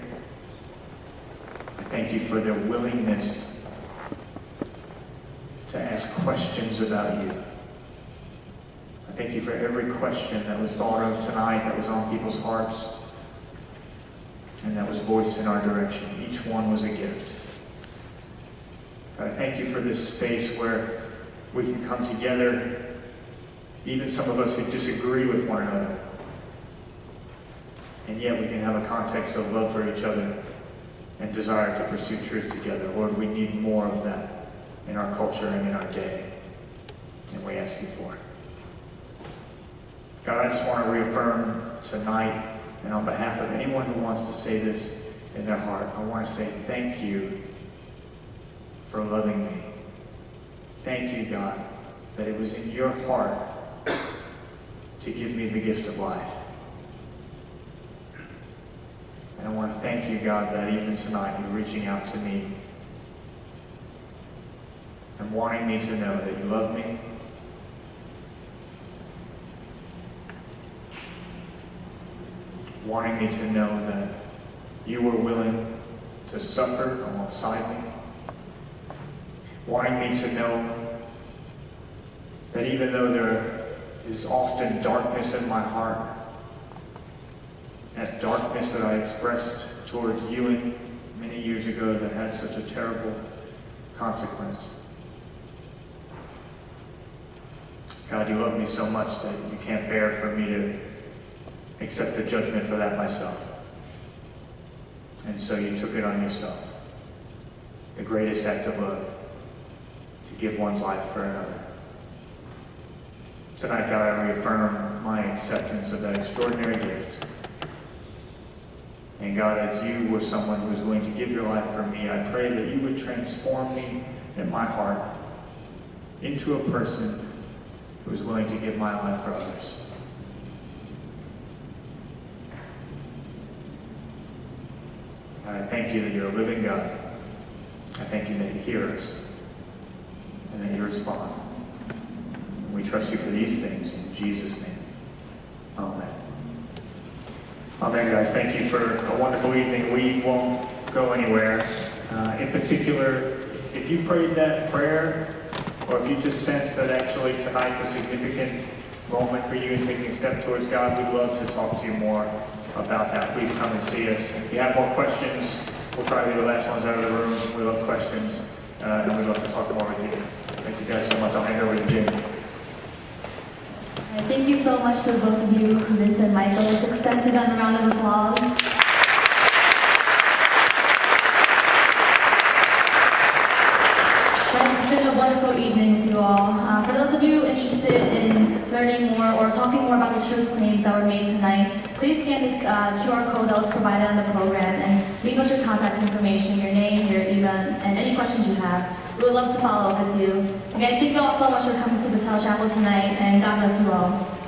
I thank you for their willingness to ask questions about you. I thank you for every question that was thought of tonight, that was on people's hearts, and that was voiced in our direction. Each one was a gift. God, I thank you for this space where we can come together, even some of us who disagree with one another, and yet we can have a context of love for each other and desire to pursue truth together. Lord, we need more of that in our culture and in our day, and we ask you for it. God, I just want to reaffirm tonight, and on behalf of anyone who wants to say this in their heart, I want to say thank you for loving me. Thank you, God, that it was in your heart to give me the gift of life. And I want to thank you, God, that even tonight you're reaching out to me and wanting me to know that you love me, wanting me to know that you were willing to suffer alongside me, wanting me to know that even though there is often darkness in my heart, that darkness that I expressed towards you many years ago that had such a terrible consequence. God, you love me so much that you can't bear for me to accept the judgment for that myself. And so you took it on yourself, the greatest act of love, to give one's life for another. Tonight, God, I reaffirm my acceptance of that extraordinary gift. And God, as you were someone who was willing to give your life for me, I pray that you would transform me in my heart into a person who is willing to give my life for others. And I thank you that you're a living God. I thank you that you hear us and that you respond. And we trust you for these things in Jesus' name. Amen. Amen, guys. Thank you for a wonderful evening. We won't go anywhere. In particular, if you prayed that prayer, or if you just sense that actually tonight's a significant moment for you in taking a step towards God, we'd love to talk to you more about that. Please come and see us. If you have more questions, we'll try to be the last ones out of the room. We love questions, and we'd love to talk more with you. Thank you guys so much. I'll hand over to Jim. Thank you so much to both of you, Vince and Michael. Let's extend to them a round of applause. It's been a wonderful evening with you all. For those of you interested in learning more or talking more about the truth claims that were made tonight, please scan the QR code that was provided on the program and leave us your contact information, your name, your email, and any questions you have. We would love to follow up with you. Again, thank you all so much for coming to Vitale Chapel tonight, and God bless you all.